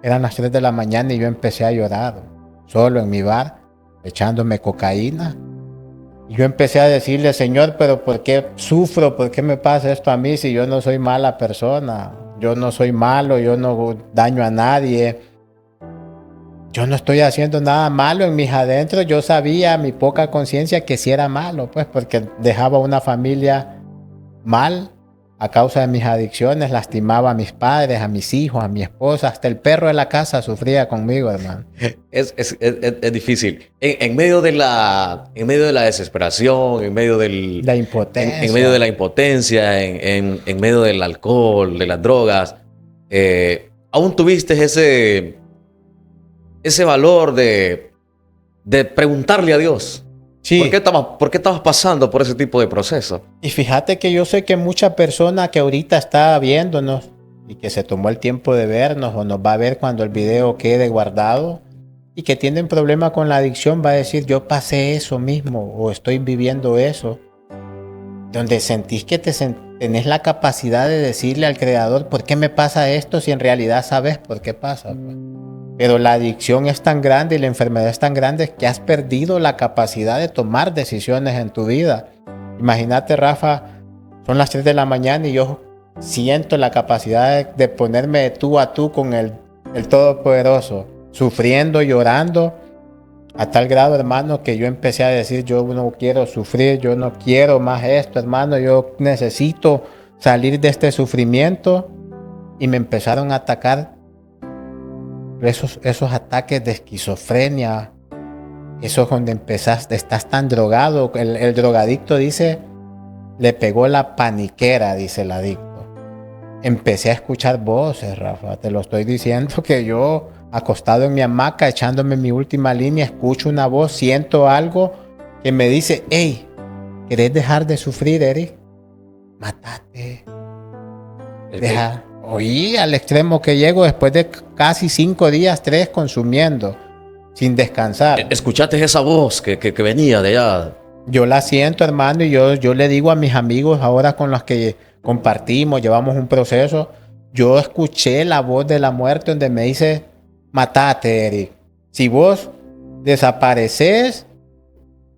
Eran las 3 de la mañana y yo empecé a llorar, solo en mi bar, echándome cocaína. Y yo empecé a decirle, Señor, pero ¿por qué sufro? ¿Por qué me pasa esto a mí si yo no soy mala persona? Yo no soy malo, yo no daño a nadie. Yo no estoy haciendo nada malo en mis adentros. Yo sabía, mi poca conciencia, que sí era malo, pues, porque dejaba una familia mal, a causa de mis adicciones, lastimaba a mis padres, a mis hijos, a mi esposa, hasta el perro de la casa sufría conmigo, hermano. Es difícil. En medio de la desesperación, en medio La impotencia. en medio de la impotencia, en medio del alcohol, de las drogas, aún tuviste ese valor de preguntarle a Dios. Sí. ¿Por qué estabas pasando por ese tipo de proceso? Y fíjate que yo sé que mucha persona que ahorita está viéndonos y que se tomó el tiempo de vernos o nos va a ver cuando el video quede guardado y que tienen problema con la adicción va a decir, yo pasé eso mismo o estoy viviendo eso. Donde sentís que tenés la capacidad de decirle al Creador, ¿por qué me pasa esto si en realidad sabes por qué pasa? Pues. Pero la adicción es tan grande y la enfermedad es tan grande que has perdido la capacidad de tomar decisiones en tu vida. Imagínate, Rafa, son las 3 de la mañana y yo siento la capacidad de ponerme de tú a tú con el Todopoderoso, sufriendo, llorando, a tal grado, hermano, que yo empecé a decir, yo no quiero sufrir, yo no quiero más esto, hermano, yo necesito salir de este sufrimiento. Y me empezaron a atacar esos ataques de esquizofrenia, esos donde estás tan drogado. El drogadicto dice, le pegó la paniquera, dice el adicto. Empecé a escuchar voces, Rafa, te lo estoy diciendo, que yo acostado en mi hamaca, echándome mi última línea, escucho una voz, siento algo que me dice, hey, ¿querés dejar de sufrir, Eric? Mátate. Deja. Oí al extremo que llego después de casi 5 días, 3 consumiendo, sin descansar. ¿Escuchaste esa voz que venía de allá? Yo la siento, hermano, y yo le digo a mis amigos ahora con los que compartimos, llevamos un proceso, yo escuché la voz de la muerte donde me dice, mátate, Eric. Si vos desapareces,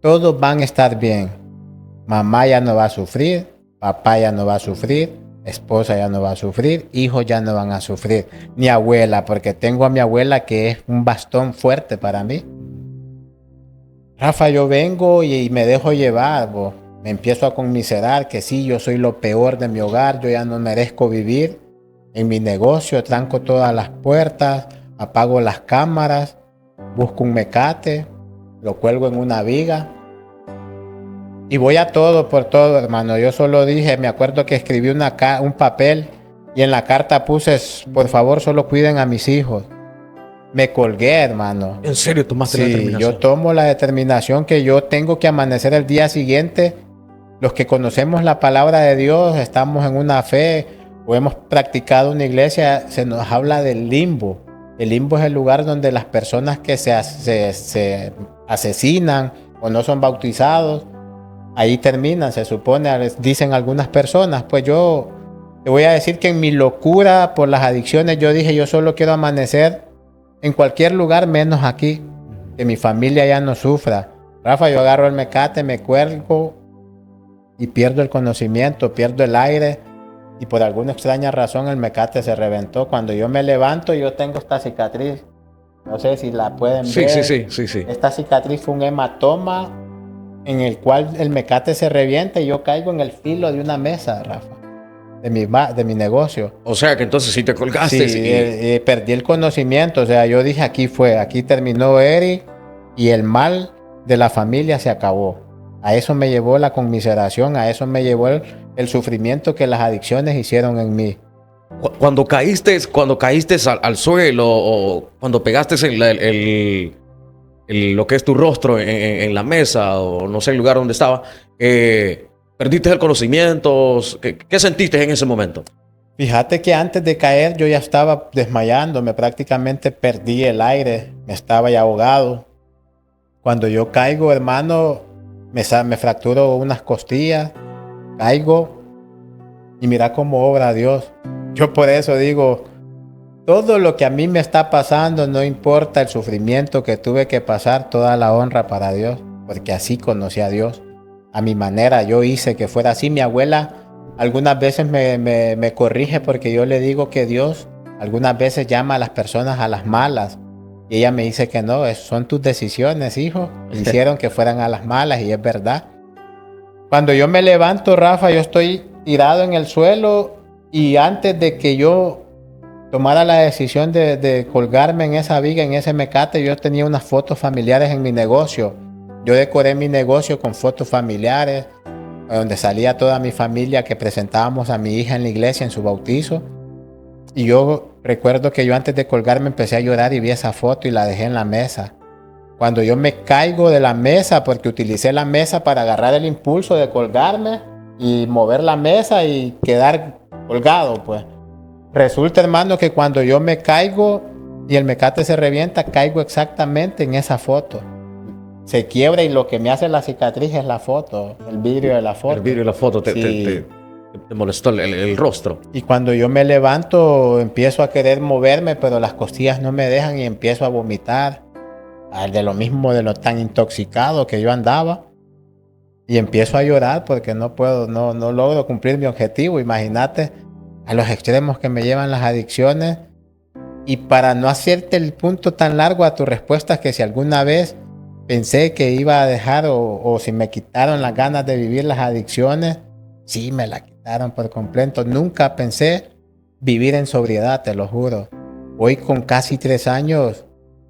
todos van a estar bien. Mamá ya no va a sufrir, papá ya no va a sufrir, esposa ya no va a sufrir, hijos ya no van a sufrir, ni abuela, porque tengo a mi abuela que es un bastón fuerte para mí. Rafa, yo vengo y me dejo llevar, bo. Me empiezo a conmiserar que sí, yo soy lo peor de mi hogar, yo ya no merezco vivir. En mi negocio tranco todas las puertas, apago las cámaras, busco un mecate, lo cuelgo en una viga. Y voy a todo por todo, hermano. Yo solo dije, me acuerdo que escribí un papel y en la carta puse, por favor, solo cuiden a mis hijos. Me colgué, hermano. ¿En serio tomaste la Sí, determinación? yo tomo la determinación que yo tengo que amanecer el día siguiente. Los que conocemos la palabra de Dios, estamos en una fe o hemos practicado una iglesia, se nos habla del limbo. El limbo es el lugar donde las personas que se asesinan o no son bautizados, ahí terminan, se supone, dicen algunas personas. Pues yo te voy a decir que en mi locura por las adicciones, yo dije, yo solo quiero amanecer en cualquier lugar menos aquí, que mi familia ya no sufra. Rafa, yo agarro el mecate, me cuelgo y pierdo el conocimiento, pierdo el aire y por alguna extraña razón el mecate se reventó. Cuando yo me levanto, yo tengo esta cicatriz. No sé si la pueden ver. Sí. Esta cicatriz fue un hematoma en el cual el mecate se revienta y yo caigo en el filo de una mesa, Rafa, de mi negocio. O sea que entonces sí te colgaste. Sí, perdí el conocimiento. O sea, yo dije, aquí terminó Eric y el mal de la familia se acabó. A eso me llevó la conmiseración, a eso me llevó el sufrimiento que las adicciones hicieron en mí. Cuando caíste al suelo o cuando pegaste lo que es tu rostro en la mesa o no sé el lugar donde estaba, ¿perdiste el conocimiento? ¿Qué sentiste en ese momento? Fíjate que antes de caer yo ya estaba desmayándome, prácticamente perdí el aire, me estaba ya ahogado. Cuando yo caigo, hermano, me fracturo unas costillas, caigo y mira cómo obra Dios. Yo por eso digo, todo lo que a mí me está pasando, no importa el sufrimiento que tuve que pasar, toda la honra para Dios, porque así conocí a Dios. A mi manera, yo hice que fuera así. Mi abuela algunas veces me corrige porque yo le digo que Dios algunas veces llama a las personas a las malas. Y ella me dice que no, son tus decisiones, hijo. Hicieron que fueran a las malas y es verdad. Cuando yo me levanto, Rafa, yo estoy tirado en el suelo y antes de que yo tomara la decisión de colgarme en esa viga, en ese mecate, yo tenía unas fotos familiares en mi negocio. Yo decoré mi negocio con fotos familiares, donde salía toda mi familia que presentábamos a mi hija en la iglesia en su bautizo. Y yo recuerdo que yo antes de colgarme empecé a llorar y vi esa foto y la dejé en la mesa. Cuando yo me caigo de la mesa, porque utilicé la mesa para agarrar el impulso de colgarme y mover la mesa y quedar colgado, pues. Resulta, hermano, que cuando yo me caigo y el mecate se revienta, caigo exactamente en esa foto. Se quiebra y lo que me hace la cicatriz es la foto, el vidrio de la foto. El vidrio de la foto Sí. te molestó el rostro. Y cuando yo me levanto, empiezo a querer moverme, pero las costillas no me dejan y empiezo a vomitar. De lo mismo, de lo tan intoxicado que yo andaba. Y empiezo a llorar porque no puedo, no logro cumplir mi objetivo. Imagínate a los extremos que me llevan las adicciones. Y para no hacerte el punto tan largo a tu respuesta, que si alguna vez pensé que iba a dejar o si me quitaron las ganas de vivir las adicciones, sí me la quitaron por completo. Nunca pensé vivir en sobriedad, te lo juro. Hoy con casi 3 años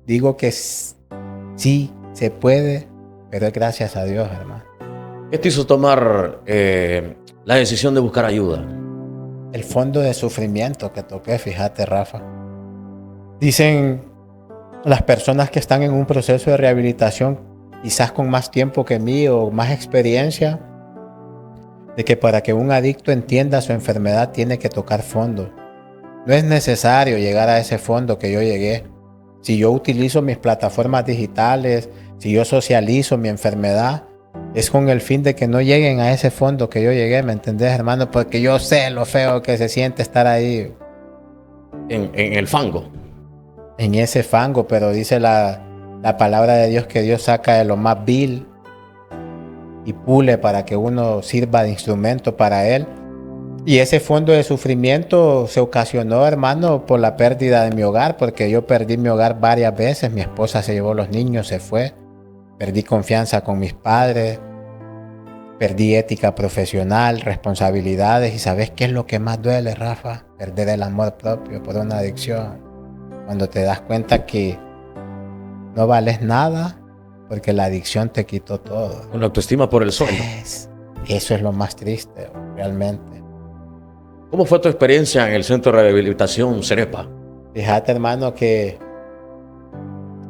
digo que sí se puede, pero es gracias a Dios, hermano. ¿Qué te hizo tomar la decisión de buscar ayuda? El fondo de sufrimiento que toqué, fíjate, Rafa. Dicen las personas que están en un proceso de rehabilitación, quizás con más tiempo que mí o más experiencia, de que para que un adicto entienda su enfermedad tiene que tocar fondo. No es necesario llegar a ese fondo que yo llegué. Si yo utilizo mis plataformas digitales, si yo socializo mi enfermedad, es con el fin de que no lleguen a ese fondo que yo llegué, ¿me entendés, hermano? Porque yo sé lo feo que se siente estar ahí. En el fango. En ese fango, pero dice la palabra de Dios que Dios saca de lo más vil y pule para que uno sirva de instrumento para Él. Y ese fondo de sufrimiento se ocasionó, hermano, por la pérdida de mi hogar, porque yo perdí mi hogar varias veces. Mi esposa se llevó los niños, se fue. Perdí confianza con mis padres. Perdí ética profesional, responsabilidades. ¿Y sabes qué es lo que más duele, Rafa? Perder el amor propio por una adicción. Cuando te das cuenta que no vales nada porque la adicción te quitó todo. Con la autoestima por el suelo. Eso es lo más triste, realmente. ¿Cómo fue tu experiencia en el Centro de Rehabilitación Cerepa? Fíjate, hermano, que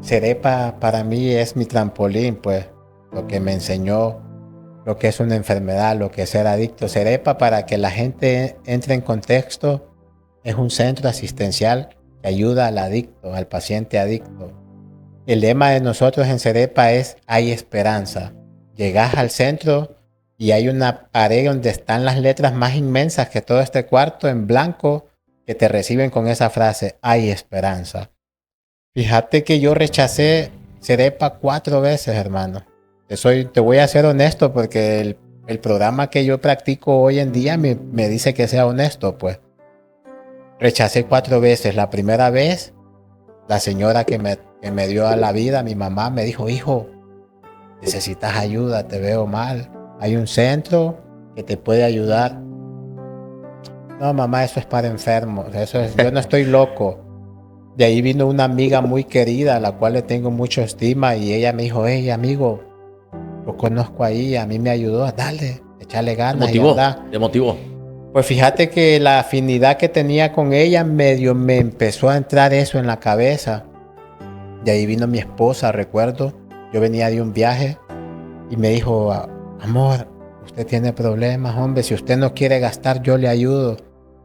Cerepa para mí es mi trampolín, pues, lo que me enseñó lo que es una enfermedad, lo que es ser adicto. Cerepa, para que la gente entre en contexto, es un centro asistencial que ayuda al adicto, al paciente adicto. El lema de nosotros en Cerepa es: hay esperanza. Llegas al centro y hay una pared donde están las letras más inmensas que todo este cuarto en blanco que te reciben con esa frase: hay esperanza. Fíjate que yo rechacé Cerepa 4 veces, hermano. Te voy a ser honesto porque el programa que yo practico hoy en día me dice que sea honesto, pues. Rechacé 4 veces. La primera vez, la señora que me dio a la vida, mi mamá, me dijo: hijo, necesitas ayuda, te veo mal. Hay un centro que te puede ayudar. No, mamá, eso es para enfermos. Yo no estoy loco. De ahí vino una amiga muy querida, a la cual le tengo mucha estima, y ella me dijo: hey, amigo, lo conozco ahí, a mí me ayudó, dale, echarle ganas. Te motivó. Pues fíjate que la afinidad que tenía con ella medio me empezó a entrar eso en la cabeza. De ahí vino mi esposa, recuerdo. Yo venía de un viaje y me dijo: amor, usted tiene problemas, hombre, si usted no quiere gastar, yo le ayudo.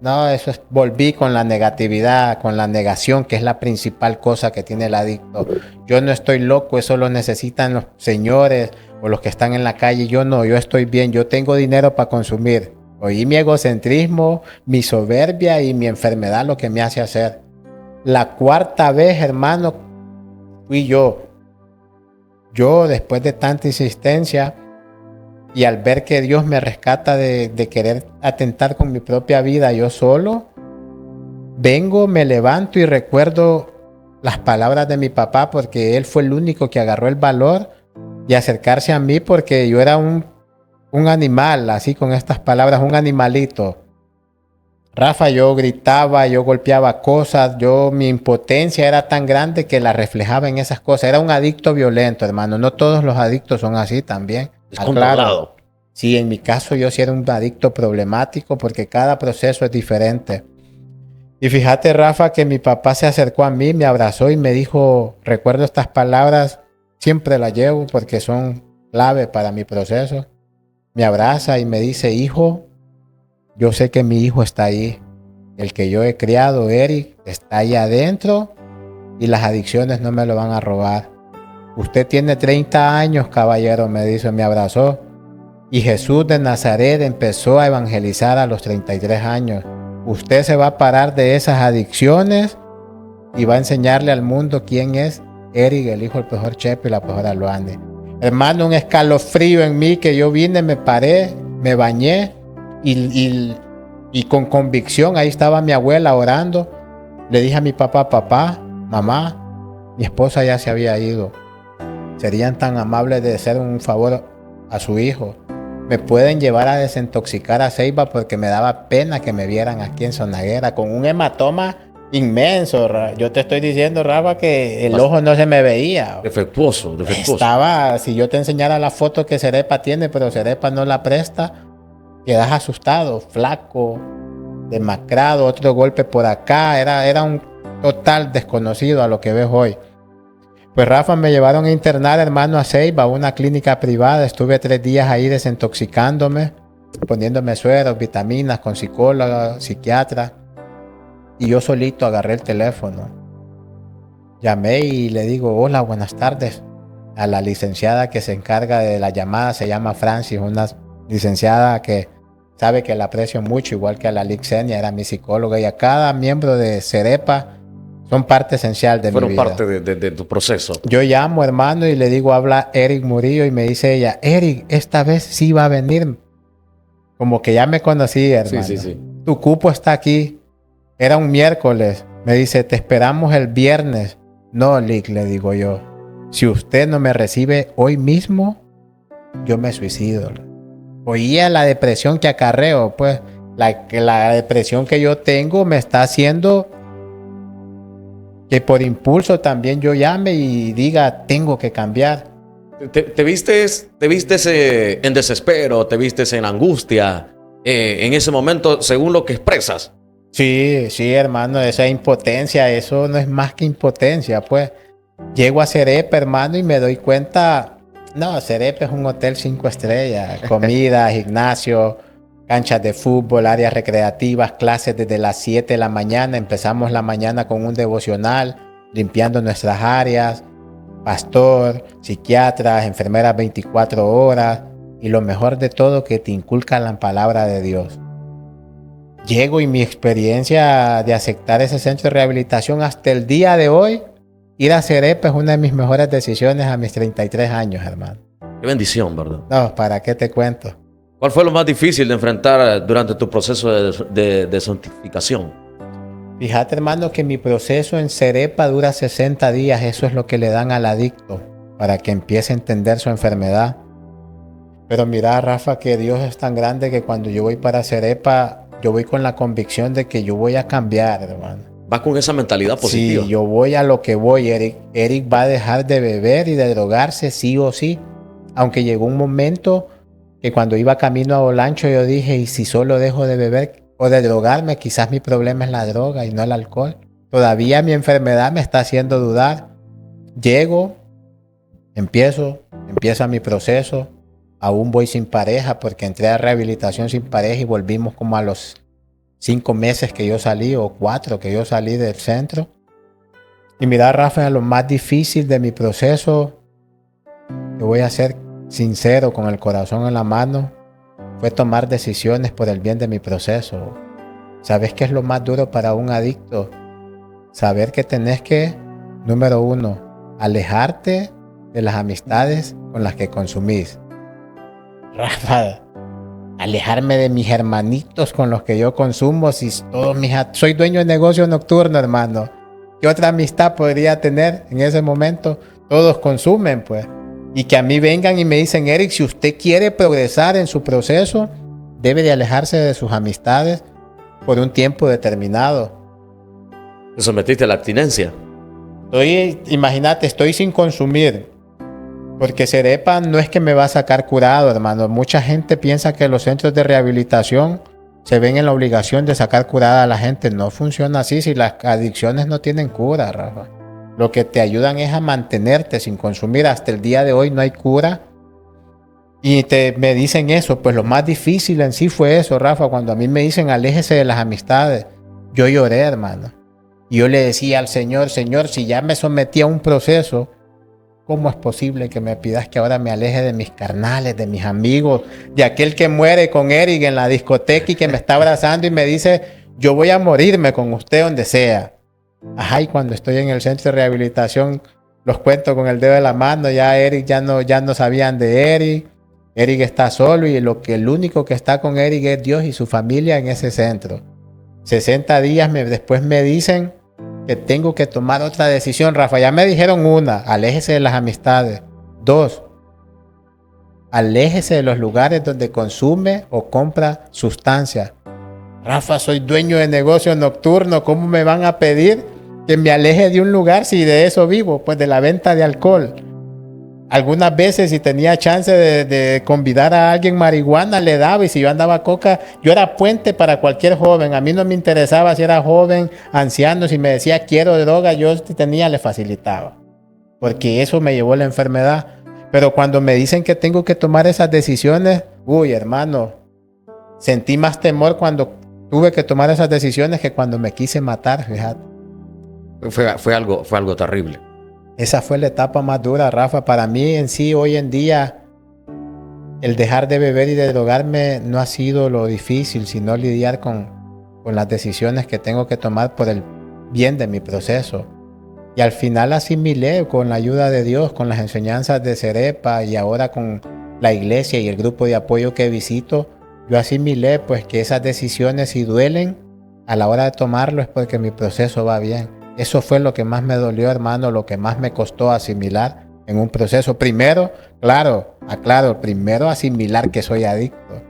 No, volví con la negatividad, con la negación, que es la principal cosa que tiene el adicto. Yo no estoy loco, eso lo necesitan los señores o los que están en la calle. Yo no, yo estoy bien, yo tengo dinero para consumir. Oí mi egocentrismo, mi soberbia y mi enfermedad lo que me hace hacer. La 4ª vez, hermano, fui yo. Yo, después de tanta insistencia y al ver que Dios me rescata de querer atentar con mi propia vida yo solo, vengo, me levanto y recuerdo las palabras de mi papá, porque él fue el único que agarró el valor de acercarse a mí, porque yo era un un animal, así con estas palabras, un animalito. Rafa, yo gritaba, yo golpeaba cosas, mi impotencia era tan grande que la reflejaba en esas cosas. Era un adicto violento, hermano. No todos los adictos son así también. Descontrolado. Sí, en mi caso yo sí era un adicto problemático porque cada proceso es diferente. Y fíjate, Rafa, que mi papá se acercó a mí, me abrazó y me dijo, recuerdo estas palabras, siempre las llevo porque son clave para mi proceso. Me abraza y me dice, hijo, yo sé que mi hijo está ahí. El que yo he criado, Eric, está ahí adentro y las adicciones no me lo van a robar. Usted tiene 30 años, caballero, me dice, me abrazó. Y Jesús de Nazaret empezó a evangelizar a los 33 años. Usted se va a parar de esas adicciones y va a enseñarle al mundo quién es Eric, el hijo del profesor Chepe y la profesora Luane. Hermano, un escalofrío en mí que yo vine, me paré, me bañé y con convicción, ahí estaba mi abuela orando. Le dije a mi papá, papá, mamá, mi esposa ya se había ido. Serían tan amables de hacer un favor a su hijo. Me pueden llevar a desintoxicar a Ceiba porque me daba pena que me vieran aquí en Sonaguera con un hematoma inmenso. Yo te estoy diciendo, Rafa, que el ojo no se me veía. Defectuoso. Estaba, si yo te enseñara la foto que Cerepa tiene, pero Cerepa no la presta, quedas asustado, flaco, demacrado, otro golpe por acá. Era un total desconocido a lo que ves hoy. Pues Rafa, me llevaron a internar, hermano, a Ceiba, a una clínica privada. Estuve 3 días ahí desintoxicándome, poniéndome sueros, vitaminas, con psicóloga, psiquiatra. Y yo solito agarré el teléfono. Llamé y le digo, hola, buenas tardes. A la licenciada que se encarga de la llamada, se llama Francis, una licenciada que sabe que la aprecio mucho, igual que a la Lixenia, era mi psicóloga. Y a cada miembro de Cerepa son parte esencial de mi vida. Fueron parte de tu proceso. Yo llamo, hermano, y le digo, habla Eric Murillo, y me dice ella, Eric, esta vez sí va a venir. Como que ya me conocí, hermano. Sí. Tu cupo está aquí. Era un miércoles. Me dice, te esperamos el viernes. No, Lick, le digo yo. Si usted no me recibe hoy mismo, yo me suicido. Oía la depresión que acarreo, pues. La depresión que yo tengo me está haciendo que por impulso también yo llame y diga, tengo que cambiar. ¿Te vistes en desespero? ¿Te vistes en angustia? En ese momento, según lo que expresas. Sí, hermano, esa impotencia, eso no es más que impotencia, pues. Llego a Cerepa, hermano, y me doy cuenta, no, Cerepa es un hotel 5 estrellas, comida, gimnasio, canchas de fútbol, áreas recreativas, clases desde las 7 de la mañana. Empezamos la mañana con un devocional, limpiando nuestras áreas, pastor, psiquiatras, enfermeras 24 horas, y lo mejor de todo, que te inculcan la palabra de Dios. Llego y mi experiencia de aceptar ese centro de rehabilitación hasta el día de hoy, ir a Cerepa es una de mis mejores decisiones a mis 33 años, hermano. Qué bendición, ¿verdad? No, ¿para qué te cuento? ¿Cuál fue lo más difícil de enfrentar durante tu proceso de santificación? Fíjate, hermano, que mi proceso en Cerepa dura 60 días. Eso es lo que le dan al adicto para que empiece a entender su enfermedad. Pero mira, Rafa, que Dios es tan grande que cuando yo voy para Cerepa, yo voy con la convicción de que yo voy a cambiar, hermano. ¿Vas con esa mentalidad positiva? Sí, yo voy a lo que voy, Eric. Eric va a dejar de beber y de drogarse sí o sí. Aunque llegó un momento que cuando iba camino a Olancho yo dije, ¿y si solo dejo de beber o de drogarme? Quizás mi problema es la droga y no el alcohol. Todavía mi enfermedad me está haciendo dudar. Llego, empieza mi proceso. Aún voy sin pareja porque entré a rehabilitación sin pareja y volvimos como a los 5 meses que yo salí o 4 que yo salí del centro. Y mira, Rafa, lo más difícil de mi proceso, te voy a ser sincero, con el corazón en la mano, fue tomar decisiones por el bien de mi proceso. ¿Sabes qué es lo más duro para un adicto? Saber que tenés que, número 1, alejarte de las amistades con las que consumís. Rafa, alejarme de mis hermanitos con los que yo consumo, si soy dueño de negocio nocturno, hermano. ¿Qué otra amistad podría tener en ese momento? Todos consumen, pues. Y que a mí vengan y me dicen, Eric, si usted quiere progresar en su proceso, debe de alejarse de sus amistades por un tiempo determinado. Te sometiste a la abstinencia. Imagínate, estoy sin consumir. Porque Cerepa no es que me va a sacar curado, hermano. Mucha gente piensa que los centros de rehabilitación se ven en la obligación de sacar curada a la gente. No funciona así. Si las adicciones no tienen cura, Rafa. Lo que te ayudan es a mantenerte sin consumir. Hasta el día de hoy no hay cura. Y me dicen eso. Pues lo más difícil en sí fue eso, Rafa. Cuando a mí me dicen aléjese de las amistades. Yo lloré, hermano. Y yo le decía al Señor, Señor, si ya me sometí a un proceso, ¿cómo es posible que me pidas que ahora me aleje de mis carnales, de mis amigos, de aquel que muere con Eric en la discoteca y que me está abrazando y me dice, yo voy a morirme con usted donde sea? Ajá, y cuando estoy en el centro de rehabilitación, los cuento con el dedo de la mano, ya Eric ya no sabían de Eric. Eric está solo y el único que está con Eric es Dios y su familia en ese centro. 60 días después me dicen que tengo que tomar otra decisión, Rafa. Ya me dijeron una, aléjese de las amistades. 2, aléjese de los lugares donde consume o compra sustancias. Rafa, soy dueño de negocio nocturno. ¿Cómo me van a pedir que me aleje de un lugar si de eso vivo? Pues de la venta de alcohol. Algunas veces si tenía chance de convidar a alguien marihuana, le daba. Y si yo andaba coca, yo era puente para cualquier joven. A mí no me interesaba si era joven, anciano. Si me decía quiero droga, yo si tenía, le facilitaba. Porque eso me llevó a la enfermedad. Pero cuando me dicen que tengo que tomar esas decisiones, uy, hermano, sentí más temor cuando tuve que tomar esas decisiones que cuando me quise matar, fíjate. Fue algo terrible. Esa fue la etapa más dura, Rafa. Para mí en sí, hoy en día, el dejar de beber y de drogarme no ha sido lo difícil, sino lidiar con las decisiones que tengo que tomar por el bien de mi proceso. Y al final asimilé con la ayuda de Dios, con las enseñanzas de Cerepa y ahora con la iglesia y el grupo de apoyo que visito, yo asimilé pues que esas decisiones si duelen, a la hora de tomarlo es porque mi proceso va bien. Eso fue lo que más me dolió, hermano, lo que más me costó asimilar en un proceso. Primero, primero asimilar que soy adicto.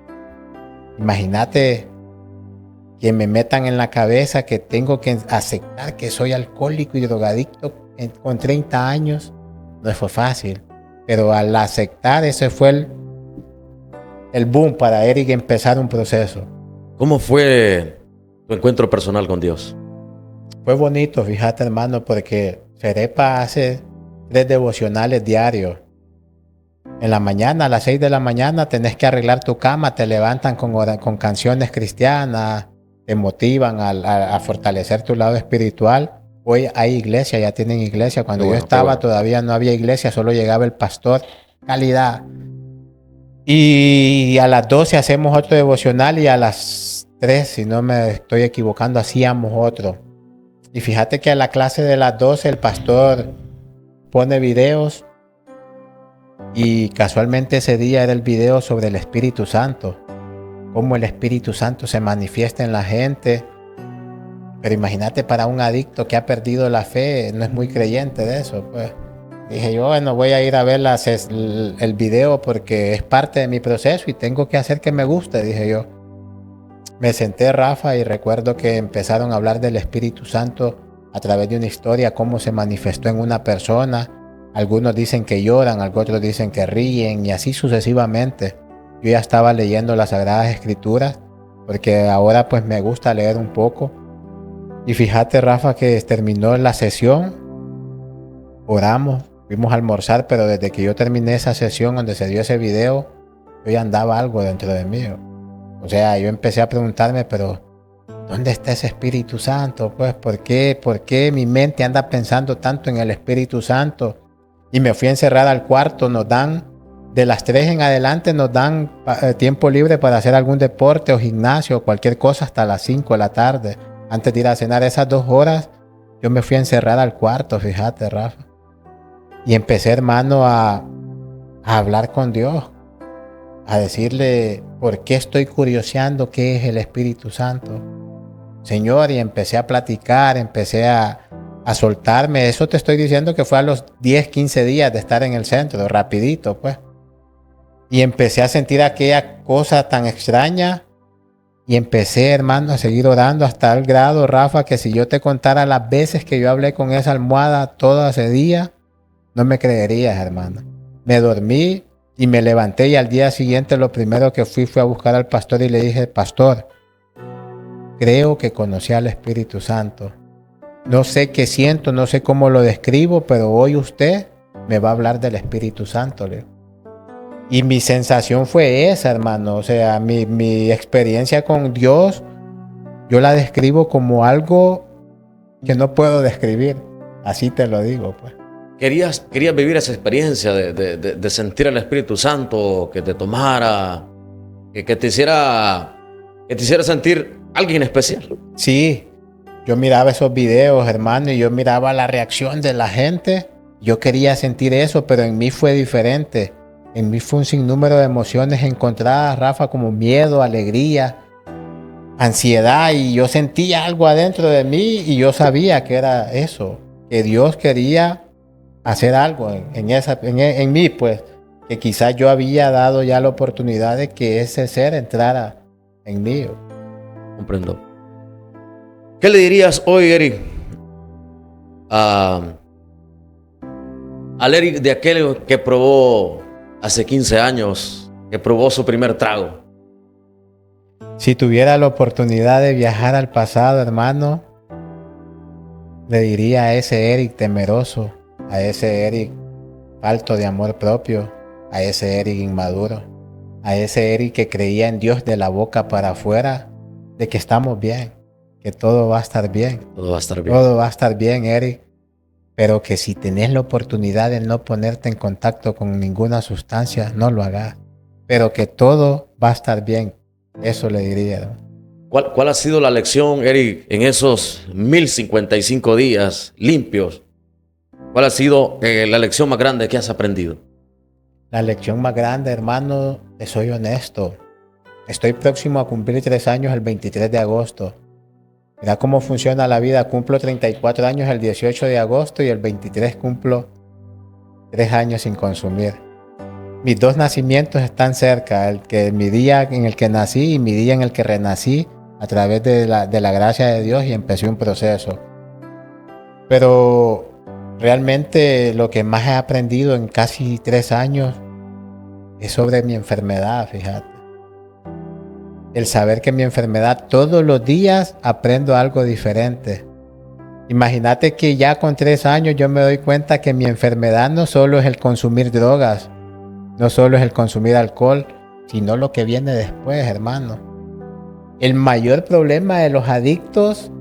Imagínate que me metan en la cabeza que tengo que aceptar que soy alcohólico y drogadicto con 30 años. No fue fácil, pero al aceptar ese fue el boom para Eric empezar un proceso. ¿Cómo fue tu encuentro personal con Dios? Fue bonito, fíjate, hermano, porque Cerepa hace 3 devocionales diarios. En la mañana, a las 6 de la mañana, tenés que arreglar tu cama, te levantan con canciones cristianas, te motivan a fortalecer tu lado espiritual. Hoy hay iglesia, ya tienen iglesia. Cuando yo estaba todavía no había iglesia, solo llegaba el pastor. Calidad. Y a las 12 hacemos otro devocional y a las 3, si no me estoy equivocando, hacíamos otro. Y fíjate que a la clase de las 12 el pastor pone videos y casualmente ese día era el video sobre el Espíritu Santo, cómo el Espíritu Santo se manifiesta en la gente. Pero imagínate para un adicto que ha perdido la fe, no es muy creyente de eso, pues. Dije yo, bueno, voy a ir a ver el video porque es parte de mi proceso y tengo que hacer que me guste, dije yo. Me senté, Rafa, y recuerdo que empezaron a hablar del Espíritu Santo a través de una historia, cómo se manifestó en una persona. Algunos dicen que lloran, otros dicen que ríen y así sucesivamente. Yo ya estaba leyendo las Sagradas Escrituras porque ahora pues me gusta leer un poco. Y fíjate, Rafa, que terminó la sesión, oramos, fuimos a almorzar, pero desde que yo terminé esa sesión donde se dio ese video, yo ya andaba algo dentro de mí. O sea, yo empecé a preguntarme, pero ¿dónde está ese Espíritu Santo? Pues, ¿por qué mi mente anda pensando tanto en el Espíritu Santo? Y me fui a encerrar al cuarto. Nos dan, de las 3 en adelante, nos dan tiempo libre para hacer algún deporte o gimnasio o cualquier cosa hasta las 5 de la tarde. Antes de ir a cenar esas 2 horas, yo me fui a encerrar al cuarto, fíjate, Rafa. Y empecé, hermano, a hablar con Dios. A decirle por qué estoy curioseando qué es el Espíritu Santo. Señor, y empecé a platicar, empecé a a soltarme. Eso te estoy diciendo que fue a los 10, 15 días de estar en el centro, rapidito, pues. Y empecé a sentir aquella cosa tan extraña y empecé, hermano, a seguir orando hasta el grado, Rafa, que si yo te contara las veces que yo hablé con esa almohada todo ese día, no me creerías, hermano. Me dormí y me levanté y al día siguiente lo primero que fue a buscar al pastor y le dije, pastor, creo que conocí al Espíritu Santo. No sé qué siento, no sé cómo lo describo, pero hoy usted me va a hablar del Espíritu Santo, le digo. Y mi sensación fue esa, hermano. O sea, mi experiencia con Dios, yo la describo como algo que no puedo describir. Así te lo digo, pues. Querías vivir esa experiencia de sentir al Espíritu Santo, que te tomara, que te hiciera sentir alguien especial. Sí, yo miraba esos videos, hermano, y yo miraba la reacción de la gente. Yo quería sentir eso, pero en mí fue diferente. En mí fue un sinnúmero de emociones encontradas, Rafa, como miedo, alegría, ansiedad, y yo sentía algo adentro de mí y yo sabía que era eso, que Dios quería hacer algo en mí, pues, que quizás yo había dado ya la oportunidad de que ese ser entrara en mí. Comprendo. ¿Qué le dirías hoy, Eric, al Eric de aquel que probó hace 15 años, que probó su primer trago? Si tuviera la oportunidad de viajar al pasado, hermano, le diría a ese Eric temeroso, a ese Eric falto de amor propio, a ese Eric inmaduro, a ese Eric que creía en Dios de la boca para afuera, de que estamos bien, que todo va a estar bien. Todo va a estar bien. Todo va a estar bien, Eric. Pero que si tenés la oportunidad de no ponerte en contacto con ninguna sustancia, no lo hagas. Pero que todo va a estar bien. Eso le diría, ¿no? ¿Cuál ha sido la lección, Eric, en esos 1055 días limpios? ¿Cuál ha sido la lección más grande que has aprendido? La lección más grande, hermano, te soy honesto. Estoy próximo a cumplir 3 años el 23 de agosto. Mira cómo funciona la vida. Cumplo 34 años el 18 de agosto y el 23 cumplo 3 años sin consumir. Mis 2 nacimientos están cerca. Mi día en el que nací y mi día en el que renací a través de la gracia de Dios, y empecé un proceso. Pero realmente lo que más he aprendido en casi 3 años es sobre mi enfermedad, fíjate. El saber que mi enfermedad, todos los días aprendo algo diferente. Imagínate que ya con 3 años yo me doy cuenta que mi enfermedad no solo es el consumir drogas, no solo es el consumir alcohol, sino lo que viene después, hermano. El mayor problema de los adictos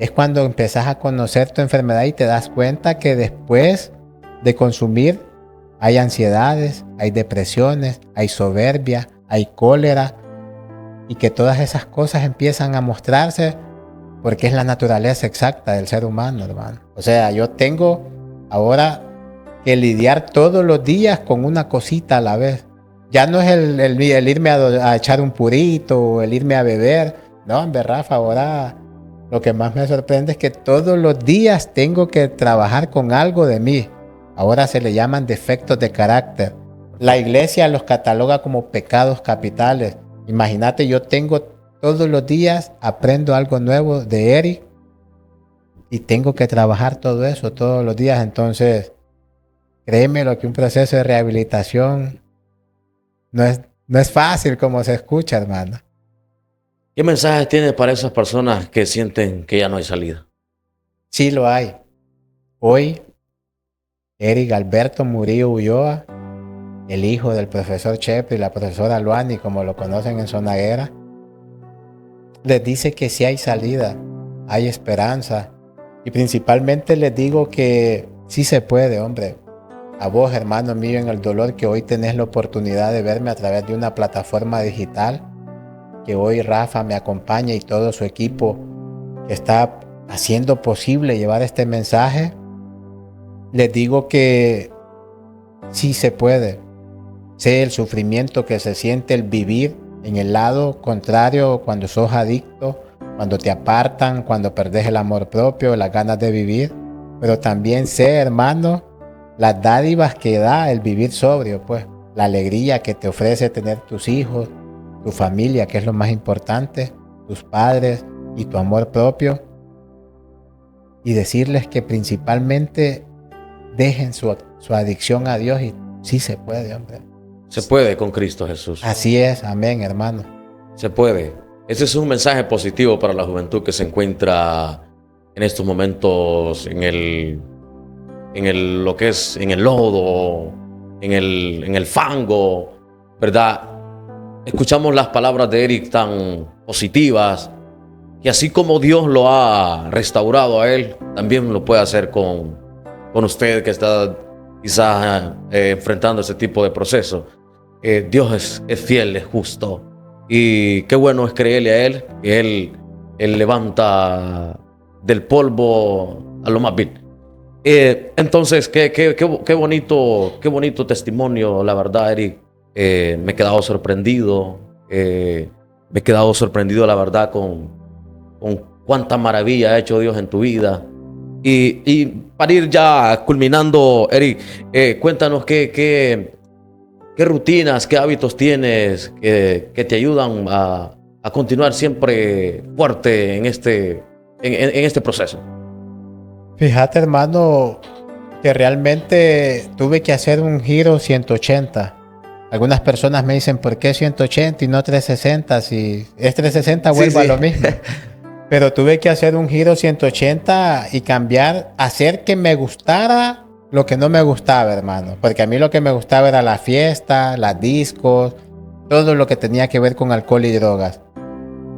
es cuando empezás a conocer tu enfermedad y te das cuenta que después de consumir hay ansiedades, hay depresiones, hay soberbia, hay cólera, y que todas esas cosas empiezan a mostrarse porque es la naturaleza exacta del ser humano, hermano. O sea, yo tengo ahora que lidiar todos los días con una cosita a la vez. Ya no es el irme a echar un purito o el irme a beber. No, hombre, Rafa, ahora lo que más me sorprende es que todos los días tengo que trabajar con algo de mí. Ahora se le llaman defectos de carácter. La iglesia los cataloga como pecados capitales. Imagínate, yo tengo todos los días, aprendo algo nuevo de Eric y tengo que trabajar todo eso todos los días. Entonces, créeme lo que un proceso de rehabilitación no es fácil como se escucha, hermano. ¿Qué mensajes tienes para esas personas que sienten que ya no hay salida? Sí lo hay. Hoy, Eric Alberto Murillo Ulloa, el hijo del profesor Chepe y la profesora Luani, como lo conocen en Sonaguera, les dice que sí hay salida, hay esperanza. Y principalmente les digo que sí se puede, hombre. A vos, hermano mío, en el dolor, que hoy tenés la oportunidad de verme a través de una plataforma digital, que hoy Rafa me acompaña y todo su equipo que está haciendo posible llevar este mensaje, les digo que sí se puede. Sé el sufrimiento que se siente el vivir en el lado contrario cuando sos adicto, cuando te apartan, cuando perdés el amor propio, las ganas de vivir. pero también sé, hermano, las dádivas que da el vivir sobrio, pues, la alegría que te ofrece tener tus hijos, tu familia, que es lo más importante, tus padres y tu amor propio, y decirles que principalmente dejen su adicción a Dios y sí se puede, hombre. Se puede con Cristo Jesús. Así es, amén, hermano. Se puede. Ese es un mensaje positivo para la juventud que se encuentra en estos momentos lo que es en el lodo, en el fango, ¿verdad? Escuchamos las palabras de Eric tan positivas, y así como Dios lo ha restaurado a él, también lo puede hacer con usted que está quizás enfrentando ese tipo de proceso. Dios es fiel, es justo, y qué bueno es creerle a Él, que Él levanta del polvo a lo más vil. Entonces, qué bonito testimonio, la verdad, Eric. Me he quedado sorprendido, la verdad, con cuánta maravilla ha hecho Dios en tu vida. Y para ir ya culminando, Eric, cuéntanos qué rutinas, qué hábitos tienes que te ayudan a continuar siempre fuerte en este proceso. Fíjate, hermano, que realmente tuve que hacer un giro 180. Algunas personas me dicen, ¿por qué 180 y no 360? Si es 360 vuelvo a lo mismo. Pero tuve que hacer un giro 180 y cambiar, hacer que me gustara lo que no me gustaba, hermano. Porque a mí lo que me gustaba era la fiesta, las discos, todo lo que tenía que ver con alcohol y drogas.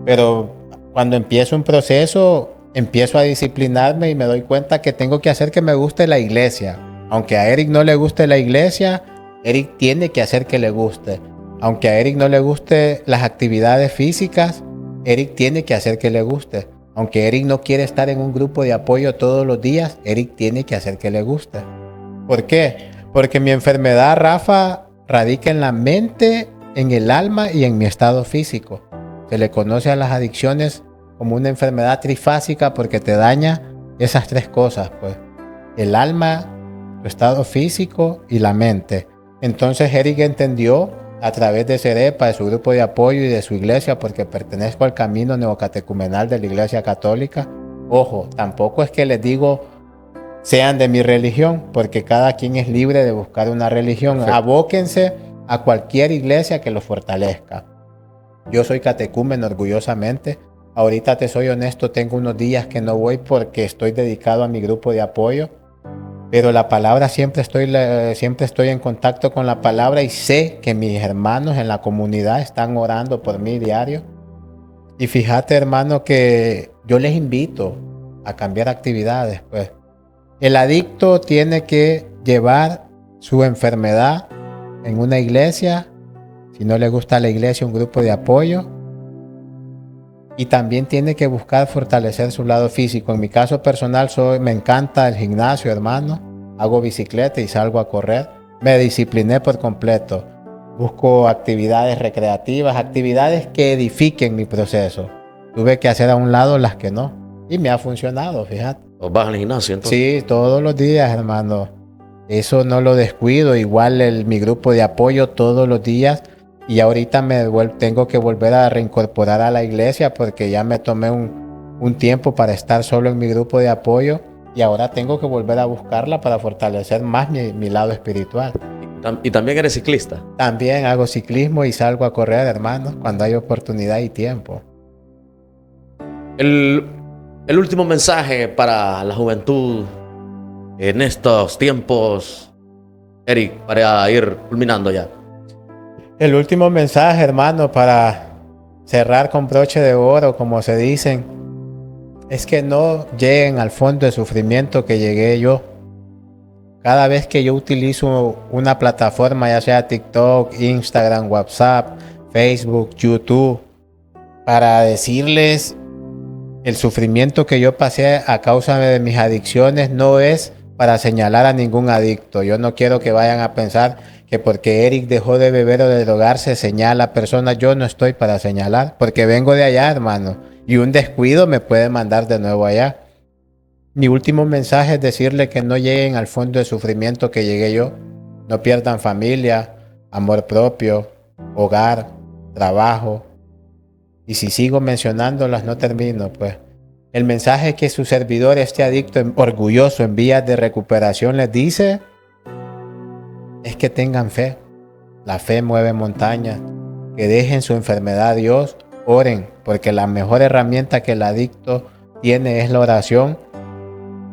Pero cuando empiezo un proceso, empiezo a disciplinarme y me doy cuenta que tengo que hacer que me guste la iglesia. Aunque a Eric no le guste la iglesia, Eric tiene que hacer que le guste. Aunque a Eric no le guste las actividades físicas, Eric tiene que hacer que le guste. Aunque Eric no quiere estar en un grupo de apoyo todos los días, Eric tiene que hacer que le guste. ¿Por qué? Porque mi enfermedad, Rafa, radica en la mente, en el alma y en mi estado físico. Se le conoce a las adicciones como una enfermedad trifásica porque te daña esas tres cosas, pues. El alma, tu estado físico y la mente. Entonces Eric entendió a través de Cerepa, de su grupo de apoyo y de su iglesia, porque pertenezco al camino neocatecumenal de la Iglesia Católica. Ojo, tampoco es que les digo sean de mi religión, porque cada quien es libre de buscar una religión. Perfecto. Abóquense a cualquier iglesia que los fortalezca. Yo soy catecúmeno orgullosamente. Ahorita, te soy honesto, tengo unos días que no voy porque estoy dedicado a mi grupo de apoyo. Pero la palabra, siempre estoy en contacto con la palabra y sé que mis hermanos en la comunidad están orando por mí diario. Y fíjate, hermano, que yo les invito a cambiar actividades, pues. El adicto tiene que llevar su enfermedad en una iglesia, si no le gusta la iglesia, un grupo de apoyo. Y también tiene que buscar fortalecer su lado físico. En mi caso personal, me encanta el gimnasio, hermano. Hago bicicleta y salgo a correr. Me discipliné por completo. Busco actividades recreativas, actividades que edifiquen mi proceso. Tuve que hacer a un lado las que no. Y me ha funcionado, fíjate. ¿Vas al gimnasio entonces? Sí, todos los días, hermano. Eso no lo descuido. Igual mi grupo de apoyo todos los días. Y ahorita tengo que volver a reincorporar a la iglesia porque ya me tomé un tiempo para estar solo en mi grupo de apoyo y ahora tengo que volver a buscarla para fortalecer más mi lado espiritual. ¿Y también eres ciclista? También hago ciclismo y salgo a correr, hermano, cuando hay oportunidad y tiempo. El último mensaje para la juventud en estos tiempos, Eric, para ir culminando ya. El último mensaje, hermano, para cerrar con broche de oro, como se dicen, es que no lleguen al fondo de sufrimiento que llegué yo. Cada vez que yo utilizo una plataforma, ya sea TikTok, Instagram, WhatsApp, Facebook, YouTube, para decirles el sufrimiento que yo pasé a causa de mis adicciones, no es para señalar a ningún adicto. Yo no quiero que vayan a pensar que porque Eric dejó de beber o de drogarse señala a personas. Yo no estoy para señalar, porque vengo de allá, hermano, y un descuido me puede mandar de nuevo allá. Mi último mensaje es decirle que no lleguen al fondo de sufrimiento que llegué yo. No pierdan familia, amor propio, hogar, trabajo. Y si sigo mencionándolas, no termino, pues. El mensaje que su servidor, este adicto orgulloso en vías de recuperación, les dice es que tengan fe. La fe mueve montañas. Que dejen su enfermedad a Dios, oren, porque la mejor herramienta que el adicto tiene es la oración.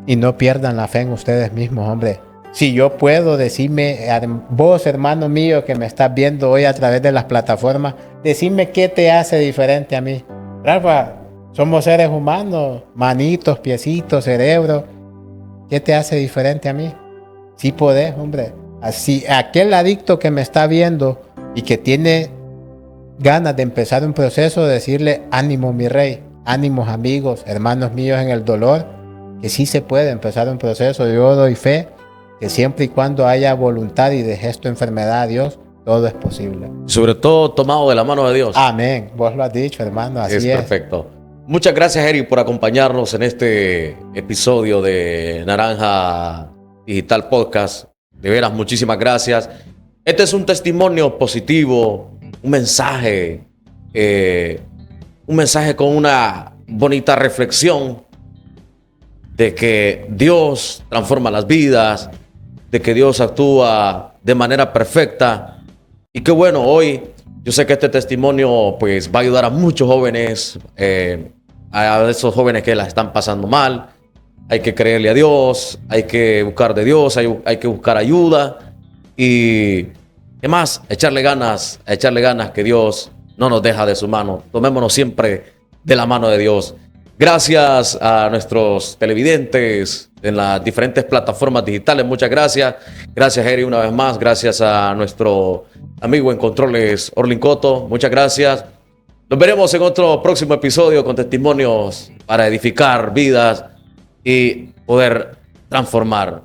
Y no pierdan la fe en ustedes mismos, hombre. Si yo puedo, decirme, vos, hermano mío, que me estás viendo hoy a través de las plataformas, decime qué te hace diferente a mí. Rafa, somos seres humanos, manitos, piecitos, cerebro. ¿Qué te hace diferente a mí? Sí podés, hombre. Así, aquel adicto que me está viendo y que tiene ganas de empezar un proceso, decirle, ánimo, mi rey, ánimos, amigos, hermanos míos en el dolor, que sí se puede empezar un proceso. Yo doy fe que siempre y cuando haya voluntad y dejes tu enfermedad a Dios, todo es posible. Sobre todo tomado de la mano de Dios. Amén. Vos lo has dicho, hermano. Así es. Perfecto. Muchas gracias, Eric, por acompañarnos en este episodio de Naranja Digital Podcast. De veras, muchísimas gracias. Este es un testimonio positivo, un mensaje con una bonita reflexión de que Dios transforma las vidas, de que Dios actúa de manera perfecta. Y qué bueno, hoy yo sé que este testimonio pues va a ayudar a muchos jóvenes, a esos jóvenes que la están pasando mal. Hay que creerle a Dios, hay que buscar de Dios, hay que buscar ayuda y ¿qué más? Echarle ganas que Dios no nos deja de su mano. Tomémonos siempre de la mano de Dios. Gracias a nuestros televidentes en las diferentes plataformas digitales. Muchas gracias. Gracias, Eri, una vez más. Gracias a nuestro amigo en controles, Orlin Coto. Muchas gracias. Nos veremos en otro próximo episodio con testimonios para edificar vidas y poder transformar